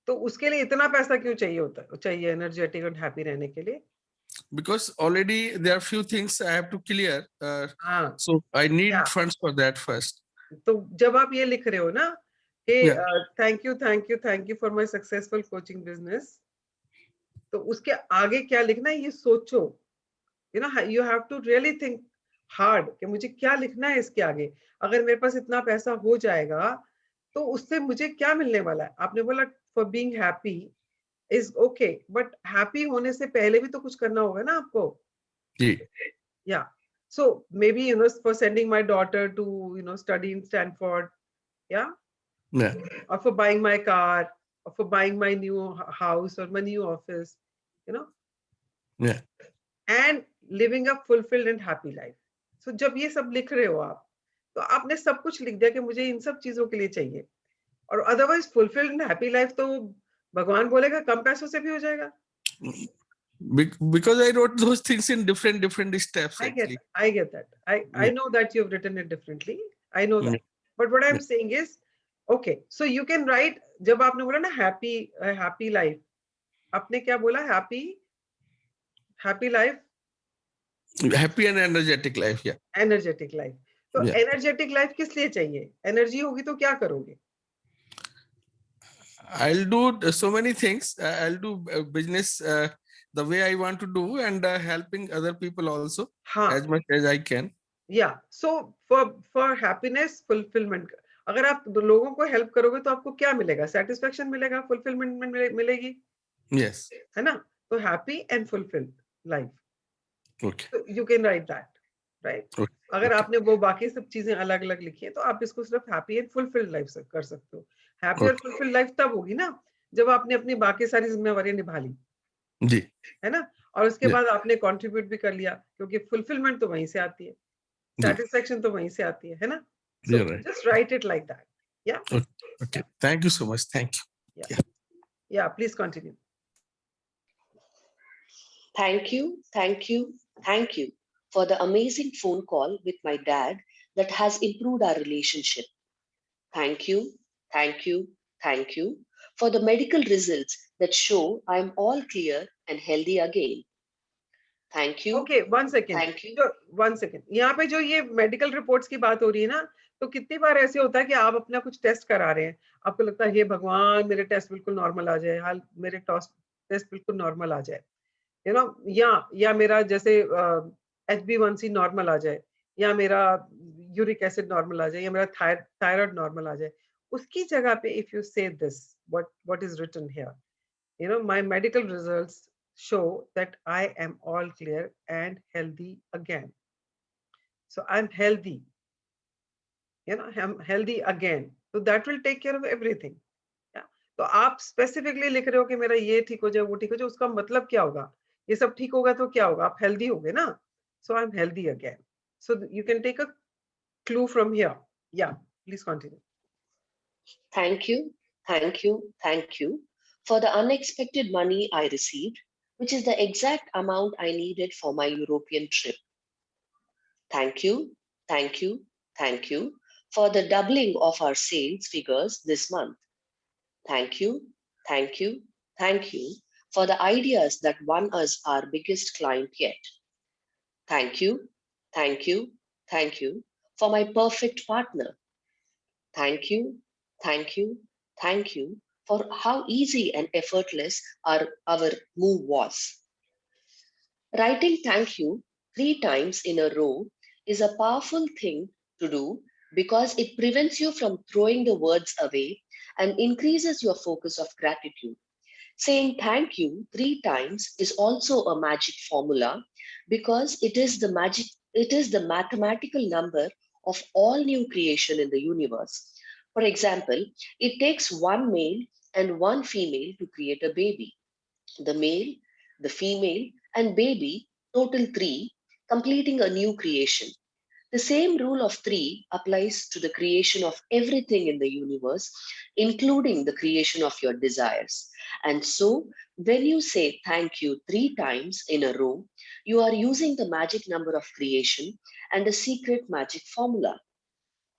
तो उसके लिए इतना पैसा क्यों चाहिए एनर्जेटिक और हैप्पी रहने के लिए? Because already there are few things I have to clear, so I need funds for that first. तो जब आप ये लिख रहे हो ना कि thank you for my successful coaching business, तो उसके आगे क्या लिखना है ये सोचो. you have to really think hard कि मुझे क्या लिखना है इसके आगे. अगर मेरे पास इतना पैसा हो जाएगा तो उससे मुझे क्या मिलने वाला है? आपने बोला for being happy is okay, but happy होने से पहले भी तो कुछ करना होगा ना आपको. जी. Yeah. So maybe for sending my daughter to study in Stanford. Yeah. Yeah. Or for buying my car, or for buying my new house or my new office. Yeah. And living a fulfilled and happy life. So जब ये सब लिख रहे हो आप, तो आपने सब कुछ लिख दिया कि मुझे इन सब चीजों के लिए चाहिए. और otherwise fulfilled and happy life तो भगवान बोलेगा कम पैसों से भी हो जाएगा. Because I wrote those things in different steps. I get that. I know that you've written it differently. I know that. But what I'm saying is, okay, so you can write. जब आपने बोला ना happy life, आपने क्या बोला? Happy life. Happy and energetic life. Yeah. Energetic life. तो energetic life किस लिए चाहिए? Energy होगी तो क्या करोगे? I'll do so many things. I'll do business the way I want to do, and helping other people also as much as I can. Yeah. So for happiness, fulfillment, अगर आप लोगों को हेल्प करोगे तो आपको क्या मिलेगा? सेटिस्फेक्शन मिलेगा, फुलफिलमेंट मिलेगी, Yes. है ना? तो happy and fulfilled life, Okay. तो you can write that, right? Okay. अगर Okay. आपने वो बाकी सब चीजें अलग अलग लिखी है तो आप इसको सिर्फ हैप्पी एंड फुलफिल्ड लाइफ से कर सकते हो। हैप्पी और Okay. फुलफिल्ड लाइफ तब होगी ना जब आपने अपनी बाकी सारी जिम्मेवारियां निभा ली, जी. है ना? और उसके Yeah. बाद आपने कंट्रीब्यूट भी कर लिया, क्योंकि फुलफिलमेंट तो वहीं से आती है, जी. सेटिस्फेक्शन तो वहीं से आती है ना? सो You're right. Just right it like that. या Okay. Okay. Thank you so much. Thank you. या Yeah. या please continue. Thank you, thank you, thank you for the amazing phone call with my dad that has improved our relationship. Thank you, thank you, thank you for the medical results that show I am all clear and healthy again. Thank you, okay, one second, thank you. जो one second, यहाँ पे जो ये medical reports की बात हो रही है ना, तो कितनी बार ऐसे होता है कि आप अपना कुछ टेस्ट करा रहे हैं, आपको लगता है हे भगवान मेरे टेस्ट बिल्कुल नॉर्मल आ जाए, हाल मेरे टेस्ट बिल्कुल नॉर्मल आ जाए, यू नो, या मेरा जैसे HbA1c नॉर्मल आ जाए, या मेरा यूरिक एसिड नॉर्मल आ जाए, या मेरा थायराइड नॉर्मल आ जाए। उसकी जगह पे if you say this, what is written here, you know, my medical results show that I am all clear and healthy again. So I'm healthy, you know, I'm healthy again, so that will take care of everything. Yeah. तो आप specifically लिख रहे हो कि मेरा ये ठीक हो जाए, वो ठीक हो जाए, उसका मतलब क्या होगा? ये सब ठीक होगा तो क्या होगा? आप हेल्दी होगे ना? So I'm healthy again. So you can take a clue from here. Yeah, please continue. Thank you, thank you, thank you for the unexpected money I received, which is the exact amount I needed for my European trip. Thank you, thank you, thank you for the doubling of our sales figures this month. Thank you, thank you, thank you for the ideas that won us our biggest client yet. Thank you, thank you, thank you for my perfect partner. Thank you, thank you, thank you for how easy and effortless our move was. Writing thank you 3 times in a row is a powerful thing to do because it prevents you from throwing the words away and increases your focus of gratitude. Saying thank you 3 times is also a magic formula because it is the mathematical number of all new creation in the universe. For example, it takes one male and one female to create a baby. The male, the female, and baby total 3, completing a new creation. The same rule of 3 applies to the creation of everything in the universe, including the creation of your desires. And so, when you say thank you 3 times in a row, you are using the magic number of creation and a secret magic formula.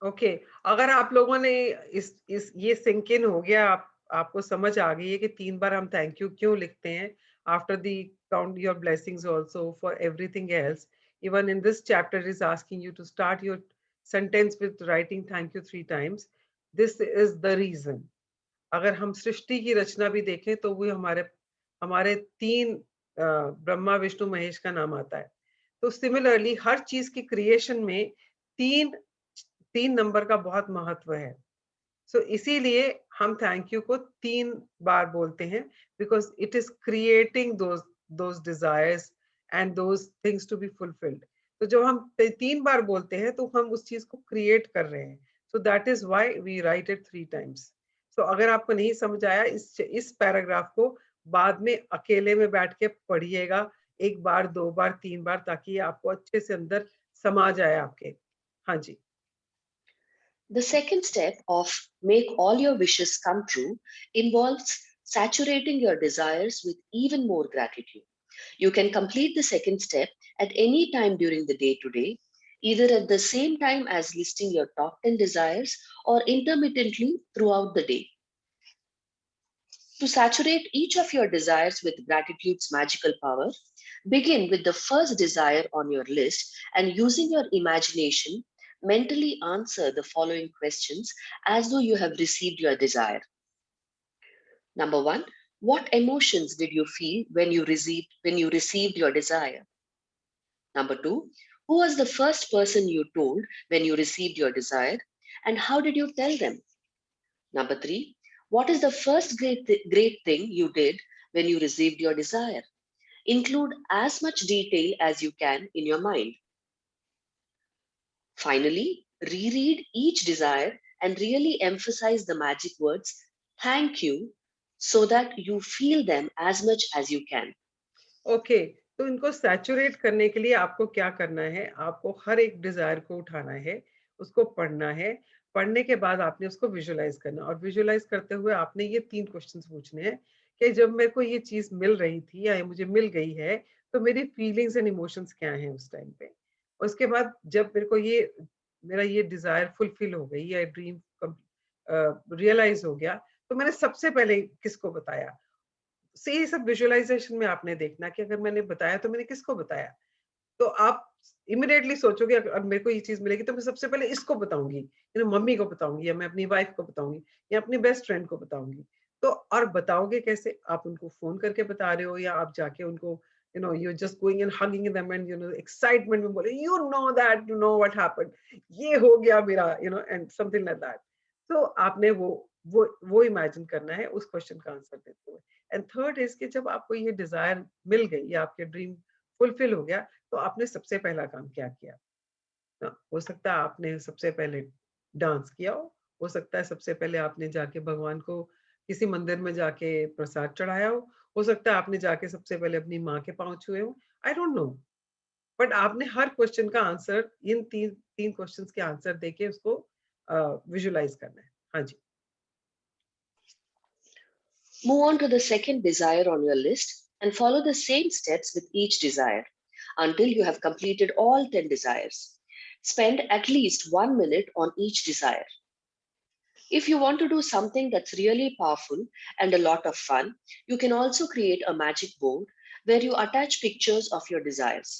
Okay, अगर आप लोगों ने इस ये sink in हो गया, आपको समझ आ गई है कि 3 बार हम थैंक यू क्यों लिखते हैं, after the count your blessings also for everything else, even in this chapter is asking you to start your sentence with writing thank you 3 times, this is the reason. अगर हम सृष्टि की रचना भी देखें तो वो हमारे हमारे 3 ब्रह्मा विष्णु महेश का नाम आता है। तो सिमिलरली हर चीज की क्रिएशन में 3 नंबर का बहुत महत्व है। सो इसीलिए हम थैंक यू को 3 बार बोलते हैं, because it is creating those desires and those things to be fulfilled. तो जब हम 3 बार बोलते हैं तो हम उस चीज को क्रिएट कर रहे हैं। So that is why we write it 3 times. So अगर आपको नहीं समझ आया, इस पैराग्राफ को बाद में अकेले में बैठ के पढ़िएगा, 1 बार 2 बार 3 बार, ताकि आपको अच्छे से अंदर समा जाए आपके। हाँ जी। The second step of make all your wishes come true involves saturating your desires with even more gratitude. You can complete the second step at any time during the day today, either at the same time as listing your top 10 desires or intermittently throughout the day. To saturate each of your desires with gratitude's magical power, begin with the first desire on your list and using your imagination, mentally answer the following questions as though you have received your desire. Number 1, what emotions did you feel when you received your desire? Number 2, who was the first person you told when you received your desire? And how did you tell them? Number 3, what is the first great thing you did when you received your desire? Include as much detail as you can in your mind. Finally, reread each desire and really emphasize the magic words, thank you, so that you feel them as much as you can. Okay, तो इनको saturate करने के लिए आपको क्या करना है? आपको हर एक डिजायर को उठाना है, उसको पढ़ना है, पढ़ने के बाद आपने उसको विजुअलाइज करना, और विजुअलाइज करते हुए आपने ये 3 क्वेश्चंस पूछने हैं कि जब मेरे को ये चीज मिल रही थी या मुझे मिल गई है, तो मेरी फीलिंग्स एंड इमोशंस क्या हैं उस टाइम पे। उसके बाद जब मेरे को ये मेरा ये डिजायर फुलफिल हो गई या ड्रीम रियलाइज हो गया, तो मैंने सबसे पहले किसको बताया। से ये सब विजुअलाइजेशन में आपने देखना कि अगर मैंने बताया तो मैंने किसको बताया। तो आप इमीडिएटली सोचोगे अगर मेरे को ये चीज मिलेगी तो मैं सबसे पहले इसको बताऊंगी, मम्मी को बताऊंगी, या मैं अपनी वाइफ को बताऊंगी, या अपनी बेस्ट फ्रेंड को बताऊंगी। तो और बताओगे कैसे? आप उनको फोन करके बता रहे हो, या आप जाके उनको you just going and hugging them and excitement में बोले दैट व्हाट हैपेंड, ये हो गया मेरा, एंड समथिंग लाइक दैट। तो आपने वो इमेजिन करना है उस क्वेश्चन का आंसर देते हुए। एंड थर्ड इज कि जब आपको ये डिजायर मिल गई या आपके ड्रीम फुलफिल हो गया, तो आपने सबसे पहला काम क्या किया। हो सकता है आपने सबसे पहले डांस किया हो सकता है सबसे पहले आपने जाके भगवान को किसी मंदिर में जाके प्रसाद चढ़ाया हो सकता है आपने जाके सबसे पहले अपनी माँ के पाँव छुए हो, आई डोंट नो। बट आपने हर क्वेश्चन का आंसर, इन तीन क्वेश्चंस के आंसर देके उसको विजुअलाइज करना है। हाँ जी। Move on to the second desire on your list and follow the same steps with each desire until you have completed all 10 desires. Spend at least 1 minute on each desire. If you want to do something that's really powerful and a lot of fun, you can also create a magic board where you attach pictures of your desires.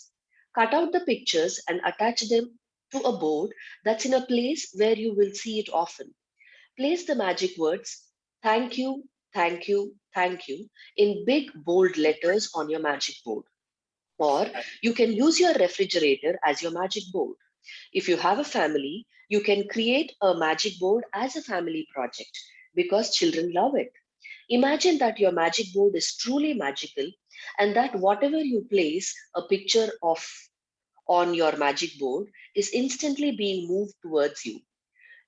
Cut out the pictures and attach them to a board that's in a place where you will see it often. Place the magic words, thank you, thank you, thank you, in big bold letters on your magic board. Or you can use your refrigerator as your magic board. If you have a family, you can create a magic board as a family project because children love it. Imagine that your magic board is truly magical and that whatever you place a picture of on your magic board is instantly being moved towards you.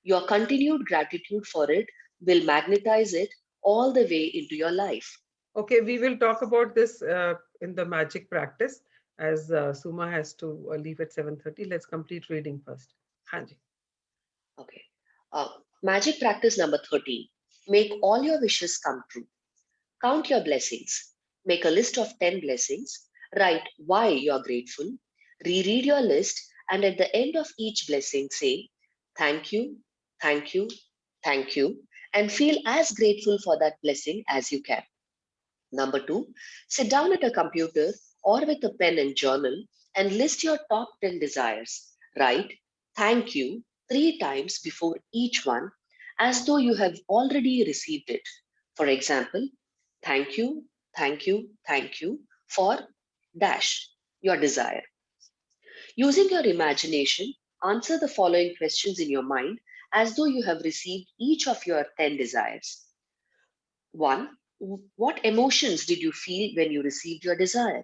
Your continued gratitude for it will magnetize it all the way into your life. Okay, we will talk about this in the magic practice as Suma has to leave at 7:30. Let's complete reading first. Hanji. Okay. Magic practice number 13. Make all your wishes come true. Count your blessings. Make a list of 10 blessings. Write why you are grateful. Reread your list and at the end of each blessing say, thank you, thank you, thank you, and feel as grateful for that blessing as you can. Number 2, sit down at a computer or with a pen and journal and list your top 10 desires. Write thank you 3 times before each one as though you have already received it. For example, thank you, thank you, thank you for dash your desire. Using your imagination, answer the following questions in your mind as though you have received each of your 10 desires. 1. What emotions did you feel when you received your desire?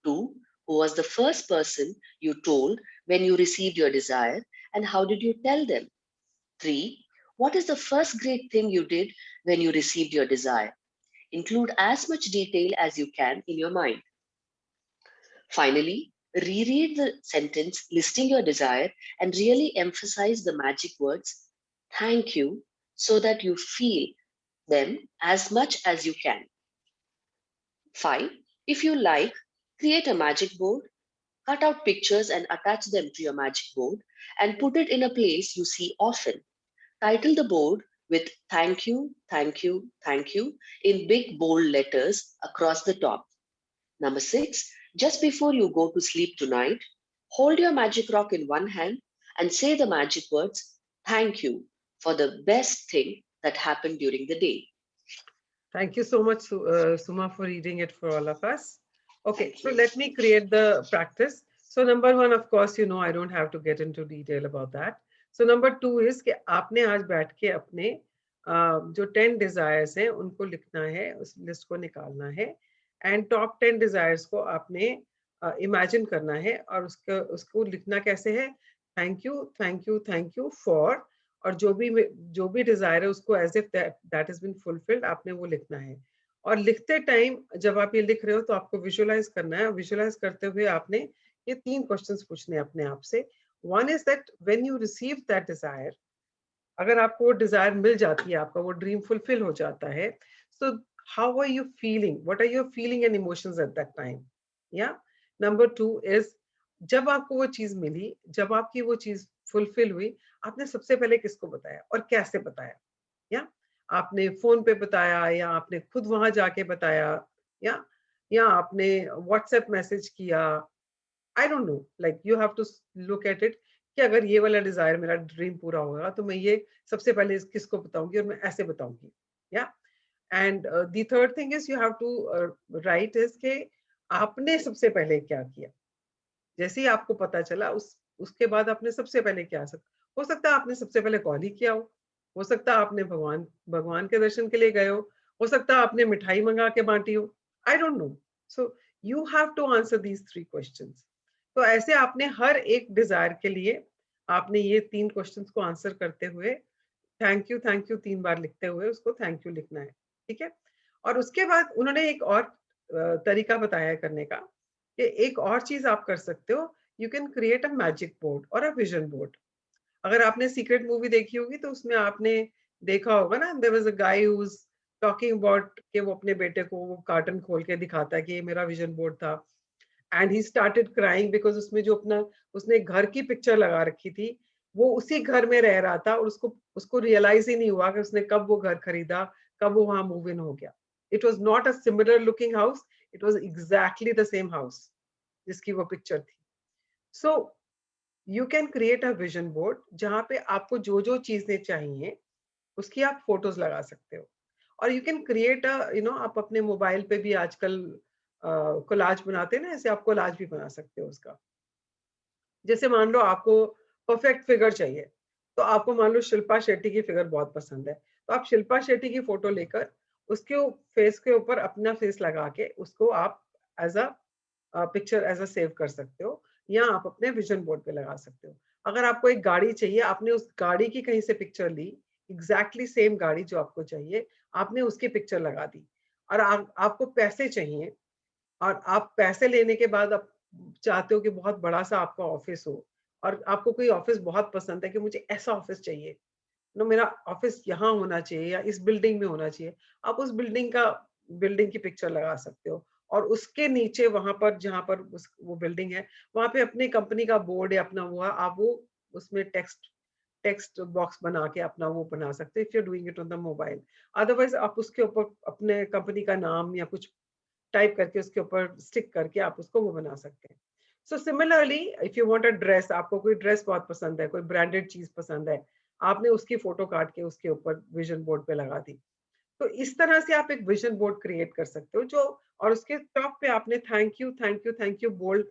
2. Who was the first person you told when you received your desire and how did you tell them? 3. What is the first great thing you did when you received your desire? Include as much detail as you can in your mind. Finally, reread the sentence listing your desire and really emphasize the magic words, thank you, so that you feel them as much as you can. 5. If you like, create a magic board, cut out pictures and attach them to your magic board and put it in a place you see often. Title the board with thank you, thank you, thank you in big bold letters across the top. Number 6, just before you go to sleep tonight, hold your magic rock in one hand and say the magic words, thank you for the best thing that happened during the day. Thank you so much, Suma, for reading it for all of us. Okay, so let me create the practice. So number 1, of course, I don't have to get into detail about that. So number 2 is कि आपने आज बैठ के अपने जो 10 desires हैं उनको लिखना है, उस लिस्ट को निकालना है एंड टॉप 10 डिजायर्स को आपने इमेजिन करना है और उसको लिखना कैसे है, thank you thank you thank you for, और जो भी डिजायर है उसको as if that has been fulfilled आपने वो लिखना है। और लिखते टाइम जब आप ये लिख रहे हो तो आपको विजुअलाइज करना है, विजुअलाइज करते हुए आपने ये 3 क्वेश्चंस पूछने हैं अपने आप से। One is that when you receive that desire, अगर आपको वो डिजायर मिल जाती है, आपका वो ड्रीम फुलफिल हो जाता है, so how are you feeling, what are your feeling and emotions at that time. या नंबर 2 इज जब आपको वो चीज मिली, जब आपकी वो चीज फुलफिल हुई, आपने सबसे पहले किसको बताया और कैसे बताया। या आपने फोन पे बताया या आपने खुद वहां जाके बताया, या आपने व्हाट्सएप मैसेज किया, I don't know, like you have to look at it कि अगर ये वाला डिजायर मेरा ड्रीम पूरा होगा तो मैं ये सबसे पहले किसको बताऊंगी और मैं ऐसे बताऊंगी। या and the third thing is you have to write is के आपने सबसे पहले क्या किया, जैसे ही आपको पता चला उसके बाद आपने सबसे पहले क्या हो सकता है आपने सबसे पहले कॉल ही किया हो सकता है आपने भगवान भगवान के दर्शन के लिए गए हो सकता है आपने मिठाई मंगा के बांटी हो, I don't know. So you have to answer these 3 questions. तो ऐसे आपने हर एक डिजायर के लिए आपने ये 3 क्वेश्चंस को आंसर करते हुए थैंक यू 3 बार लिखते हुए उसको थैंक यू लिखना है, ठीक है। और उसके बाद उन्होंने एक और तरीका बताया है करने का, कि एक और चीज आप कर सकते हो, you can create a magic board और अ विजन बोर्ड। अगर आपने सीक्रेट मूवी देखी होगी तो उसमें आपने देखा होगा ना, there was a guy who was talking about कि वो अपने बेटे को वो कार्टन खोल के दिखाता है कि ये मेरा विजन बोर्ड था, and he started crying because उसमें जो अपना उसने एक घर की पिक्चर लगा रखी थी, वो उसी घर में रह रहा था और उसको उसको रियलाइज ही नहीं हुआ कि उसने कब वो घर खरीदा, कब वो वहां मूव इन हो गया। It was not a similar looking house, it was exactly the same house जिसकी वो पिक्चर थी। So you can create a vision board जहां पे आपको जो जो चीजें चाहिए उसकी आप फोटोज लगा सकते हो। और यू कैन क्रिएट अ आप अपने मोबाइल पे भी आजकल कोलाज बनाते हैं ना, ऐसे आप कोलाज भी बना सकते हो उसका। जैसे मान लो आपको परफेक्ट फिगर चाहिए, तो आपको मान लो शिल्पा शेट्टी की फिगर बहुत पसंद है, तो आप शिल्पा शेट्टी की फोटो लेकर उसके फेस के ऊपर अपना फेस लगा के उसको आप as a picture as a save कर सकते हो, या आप अपने विजन बोर्ड पे लगा सकते हो। अगर आपको एक गाड़ी चाहिए, आपने उस गाड़ी की कहीं से पिक्चर ली, एग्जैक्टली सेम गाड़ी जो आपको चाहिए, आपने उसकी पिक्चर लगा दी। और आपको पैसे चाहिए और आप पैसे लेने के बाद आप चाहते हो कि बहुत बड़ा सा आपका ऑफिस हो, और आपको कोई ऑफिस बहुत पसंद है कि मुझे ऐसा ऑफिस चाहिए, मेरा ऑफिस यहाँ होना चाहिए या इस बिल्डिंग में होना चाहिए, आप उस बिल्डिंग की पिक्चर लगा सकते हो। और उसके नीचे वहां पर जहां पर वो बिल्डिंग है, वहां पे अपने कंपनी का बोर्ड है अपना, वो आप वो उसमें टेक्स्ट टेक्स्ट बॉक्स बना के अपना वो बना सकते हो if you doing it on the mobile. Otherwise आप उसके ऊपर अपने कंपनी का नाम या कुछ टाइप करके उसके ऊपर स्टिक करके आप उसको वो बना सकते हैं। So similarly if you want a dress, आपको कोई ड्रेस बहुत पसंद है, कोई ब्रांडेड चीज पसंद है, आपने उसकी फोटो काट के उसके ऊपर विजन बोर्ड पे लगा दी। तो इस तरह से आप एक विजन बोर्ड क्रिएट कर सकते हो जो, और उसके टॉप पे आपने thank you bold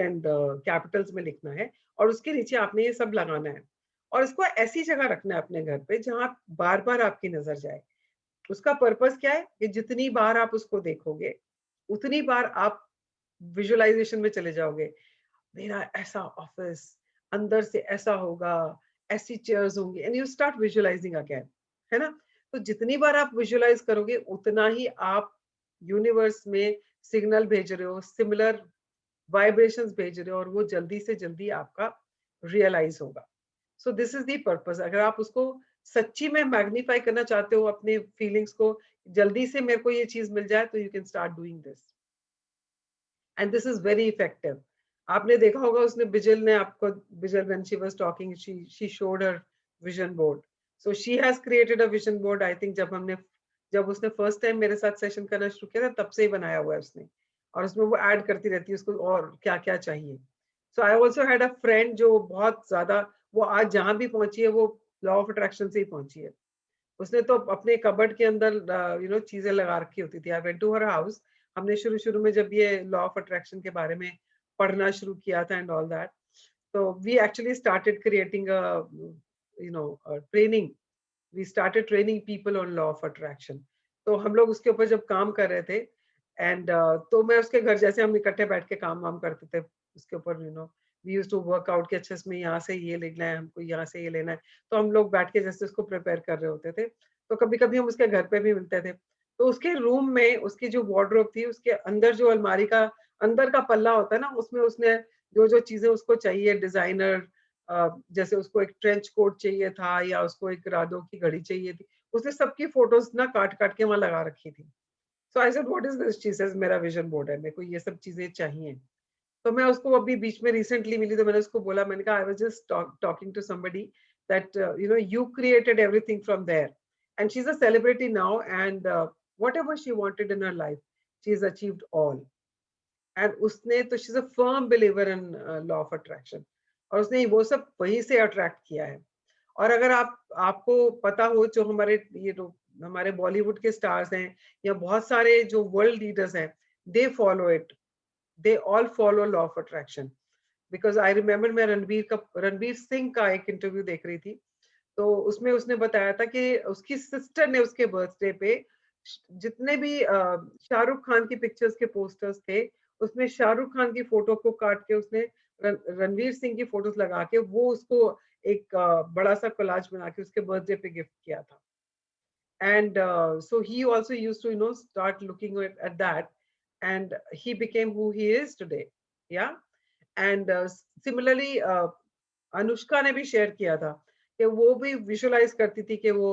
and capitals में लिखना है, और उसके नीचे आपने ये सब लगाना है। और इसको ऐसी जगह रखना है अपने घर पे जहां बार बार आपकी नजर जाए। उसका पर्पस क्या है कि जितनी बार आप उसको देखोगे उतनी बार आप विजुअलाइजेशन में चले जाओगे, मेरा ऐसा ऑफिस, अंदर से ऐसा होगा, ऐसी चेयर्स होंगी, and you start visualising again, है ना। तो जितनी बार आप विजुअलाइज करोगे उतना ही आप यूनिवर्स में सिग्नल भेज रहे हो, सिमिलर वाइब्रेशंस भेज रहे हो, और वो जल्दी से जल्दी आपका रियलाइज होगा। सो दिस इज द पर्पस। अगर आप उसको सच्ची में मैग्नीफाई करना चाहते हो अपने फीलिंग्स को, जल्दी से मेरे को ये चीज मिल जाए, तो you can start doing this, and this is very effective. आपने देखा होगा उसने बिजल ने आपको, Bijal when she was talking she showed her vision board, so she has created a vision board. I think जब उसने फर्स्ट टाइम मेरे साथ सेशन करना शुरू किया था तब से ही बनाया हुआ है उसने, और उसमें वो ऐड करती रहती है उसको और क्या क्या चाहिए। So I also had a friend जो बहुत ज्यादा, वो आज जहां भी पहुंची है वो लॉ ऑफ अट्रैक्शन से ही पहुंची है। उसने तो अपने कबर्ड के अंदर चीजें लगा रखी होती थी। I went to her house, हमने शुरू शुरू में जब ये लॉ ऑफ अट्रैक्शन के बारे में पढ़ना शुरू किया था and all that, So we actually started creating a, a training. We started training people on law of attraction. तो हम लोग उसके ऊपर जब काम कर रहे थे, and तो मैं उसके घर, जैसे हम इकट्ठे बैठ के काम वाम करते थे उसके ऊपर, we used to work out कि अच्छे इसमें यहाँ से ये लेना है, हमको यहाँ से ये लेना है, तो हम लोग बैठ के जैसे उसको प्रिपेयर कर रहे होते थे। तो कभी कभी हम उसके घर पे भी मिलते थे। तो उसके रूम में उसकी जो वार्डरोब थी, उसके अंदर जो अलमारी का अंदर का पल्ला होता है ना, उसमें उसने जो जो चीजें उसको चाहिए डिजाइनर, जैसे उसको एक ट्रेंच कोट चाहिए था या उसको एक राडो की घड़ी चाहिए थी, उसने सबकी फोटोज ना काट काट के वहां लगा रखी थी। So I said what is this? She says मेरा विजन बोर्ड है, मेरे को ये सब चीजें चाहिए। तो मैं उसको अभी बीच में रिसेंटली मिली, तो मैंने उसको बोला, मैंने कहा I was just talking to somebody that you created everything from there, and she is a celebrity now, and whatever she wanted in her life she has achieved all. And उसने तो she is a firm believer in law of attraction, और उसने वो सब वहीं से attract किया है। और अगर आपको पता हो, जो हमारे ये जो हमारे बॉलीवुड के स्टार्स हैं या बहुत सारे जो वर्ल्ड लीडर्स हैं, they follow it, they all follow law of attraction. Because I remember, मैं रणवीर सिंह का एक इंटरव्यू देख रही थी, तो उसमें उसने बताया था कि उसकी सिस्टर ने उसके बर्थडे पे जितने भी शाहरुख खान की पिक्चर्स के पोस्टर्स थे, उसमें शाहरुख खान की फोटो को काट के उसने रणवीर सिंह की फोटोज लगा के वो उसको एक बड़ा सा कोलाज बना के उसके बर्थडे पे गिफ्ट किया था। And so he also used to start looking at that, and he became who he is today. Yeah. And similarly Anushka ने भी शेयर किया था कि वो भी विजुअलाइज करती थी कि वो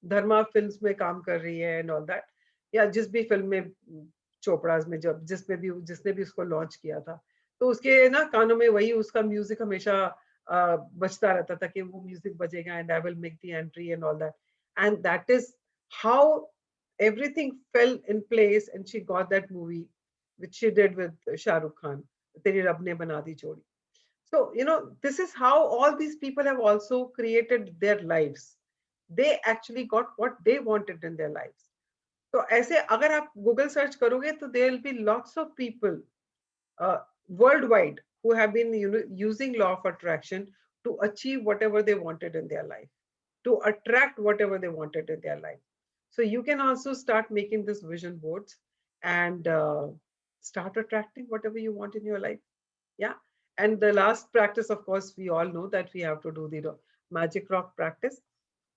धर्मा फिल्म्स में काम कर रही है एंड ऑल दैट, या जिस भी फिल्म में, चोपड़ाज में, जब जिसने भी उसको लॉन्च किया था, तो उसके ना कानों में वही उसका म्यूजिक हमेशा बजता रहता था कि वो म्यूजिक बजेगा and I will make the entry and all that, and that is how everything fell in place and she got that movie which she did with Shah Rukh Khan, Teri Rab ne bana di jodi. So this is how all these people have also created their lives. They actually got what they wanted in their lives. तो ऐसे अगर आप Google search करोगे तो there will be lots of people worldwide who have been using law of attraction to achieve whatever they wanted in their life, to attract whatever they wanted in their life. So you can also start making this vision boards and start attracting whatever you want in your life. Yeah. And the last practice, of course, we all know that we have to do the magic rock practice.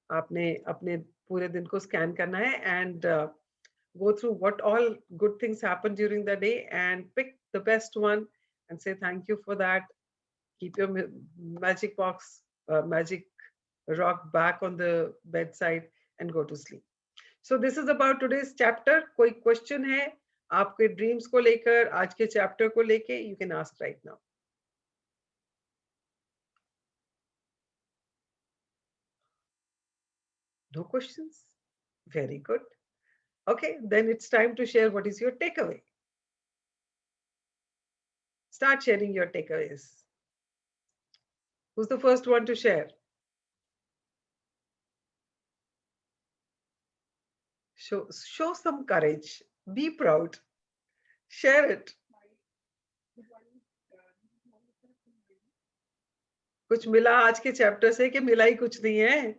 आपने अपने पूरे दिन को scan करना है and go through what all good things happen during the day and pick the best one and say thank you for that. Keep your magic box, magic rock back on the bedside and go to sleep. So this is about today's chapter. कोई question है आपके dreams को लेकर, आज के chapter को लेके? You can ask right now. No questions? Very good. Okay, then it's time to share what is your takeaway. Start sharing your takeaways. Who's the first one to share? Show some courage. Be proud. Share it. कुछ मिला आज के chapter से कि मिला ही कुछ नहीं है?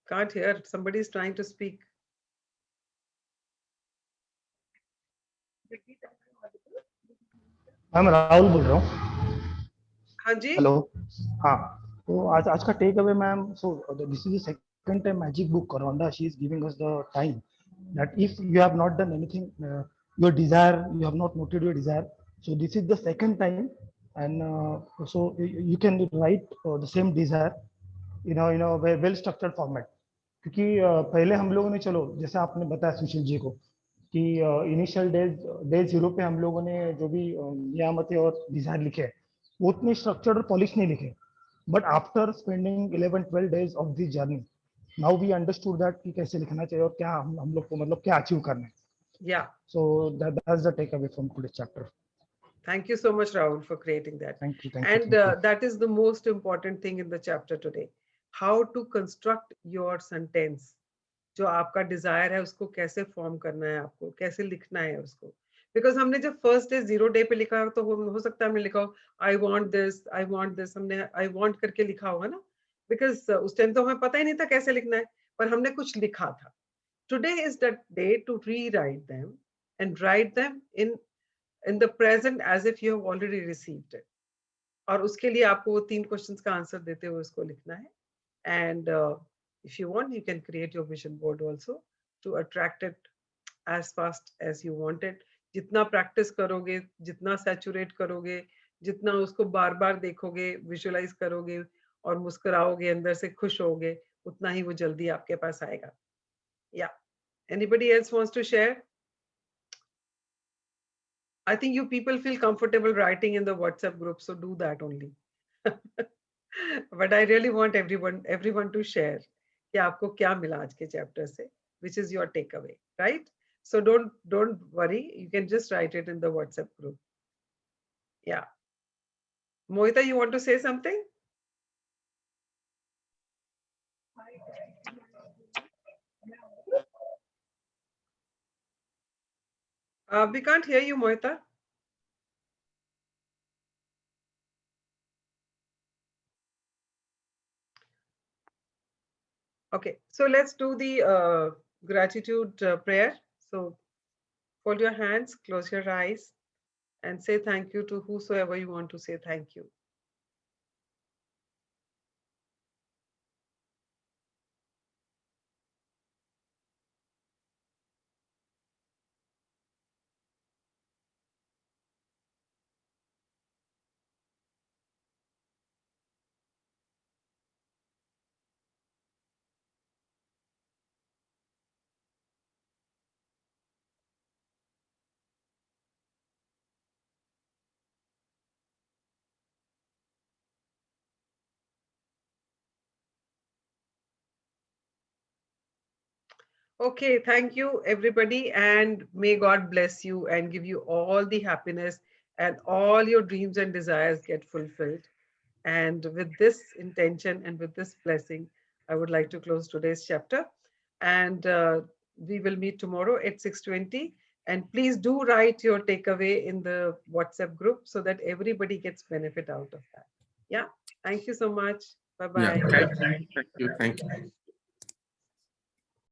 Can't hear. Somebody is trying to speak. Ma'am Rahul बोल रहा हूँ। हाँ जी। हेलो। हाँ, तो आज का take away ma'am, so this is the second time magic book Rhonda, she is giving us the time that if you have not done anything, your desire, you have not noted your desire, so this is the second time, and so you can write the same desire in a well structured format. क्योंकि पहले हम लोगों ने, चलो जैसे आपने बताया सुशील जी को कि इनिशियल डे 0 पे हम लोगों ने जो भी नियामतें और डिजायर लिखे वो उतने स्ट्रक्चर्ड और पॉलिश नहीं लिखे, but after spending 11-12 days of this journey, now we understood that कि कैसे लिखना चाहिए और क्या हम लोग को मतलब क्या अचीव करना है. Yeah. So that's the takeaway from today's chapter. Thank you so much, Rahul, for creating that. Thank you. And that is the most important thing in the chapter today. How to construct your sentence. जो आपका Dzire है उसको कैसे form करना है, आपको कैसे लिखना है उसको। बिकॉज हमने जब फर्स्ट डे 0 डे पे लिखा तो हो सकता है हमने लिखा हो आई वांट दिस, हमने आई वांट करके लिखा होगा ना, बिकॉज उस टाइम तो हमें पता ही नहीं था कैसे लिखना है, पर हमने कुछ लिखा था। Today is the day to rewrite them and write them in the present as if you have already received it. और उसके लिए आपको वो 3 क्वेश्चंस का आंसर देते हुए उसको लिखना है। And if you want, you can create your vision board also to attract it as fast as you want it. जितना प्रैक्टिस करोगे, जितना सैचुरेट करोगे, जितना उसको बार बार देखोगे, विजुअलाइज करोगे और मुस्कुराओगे, अंदर से खुश होगे, उतना ही वो जल्दी आपके पास आएगा। या anybody else wants to share? I think you people feel comfortable writing in the WhatsApp group, so do that only. But I really want everyone to share कि आपको क्या मिला आज के चैप्टर से, which is your takeaway, right? So don't worry, you can just write it in the WhatsApp group. Yeah. Mohita, you want to say something? We can't hear you, Mohita. Okay, so let's do the gratitude prayer. So fold your hands, close your eyes, and say thank you to whosoever you want to say thank you. Okay, thank you everybody, and may God bless you and give you all the happiness and all your dreams and desires get fulfilled. And with this intention and with this blessing, I would like to close today's chapter. And we will meet tomorrow at 6:20. And please do write your takeaway in the WhatsApp group so that everybody gets benefit out of that. Yeah, thank you so much. Bye-bye. Yeah, thank you. Thank you.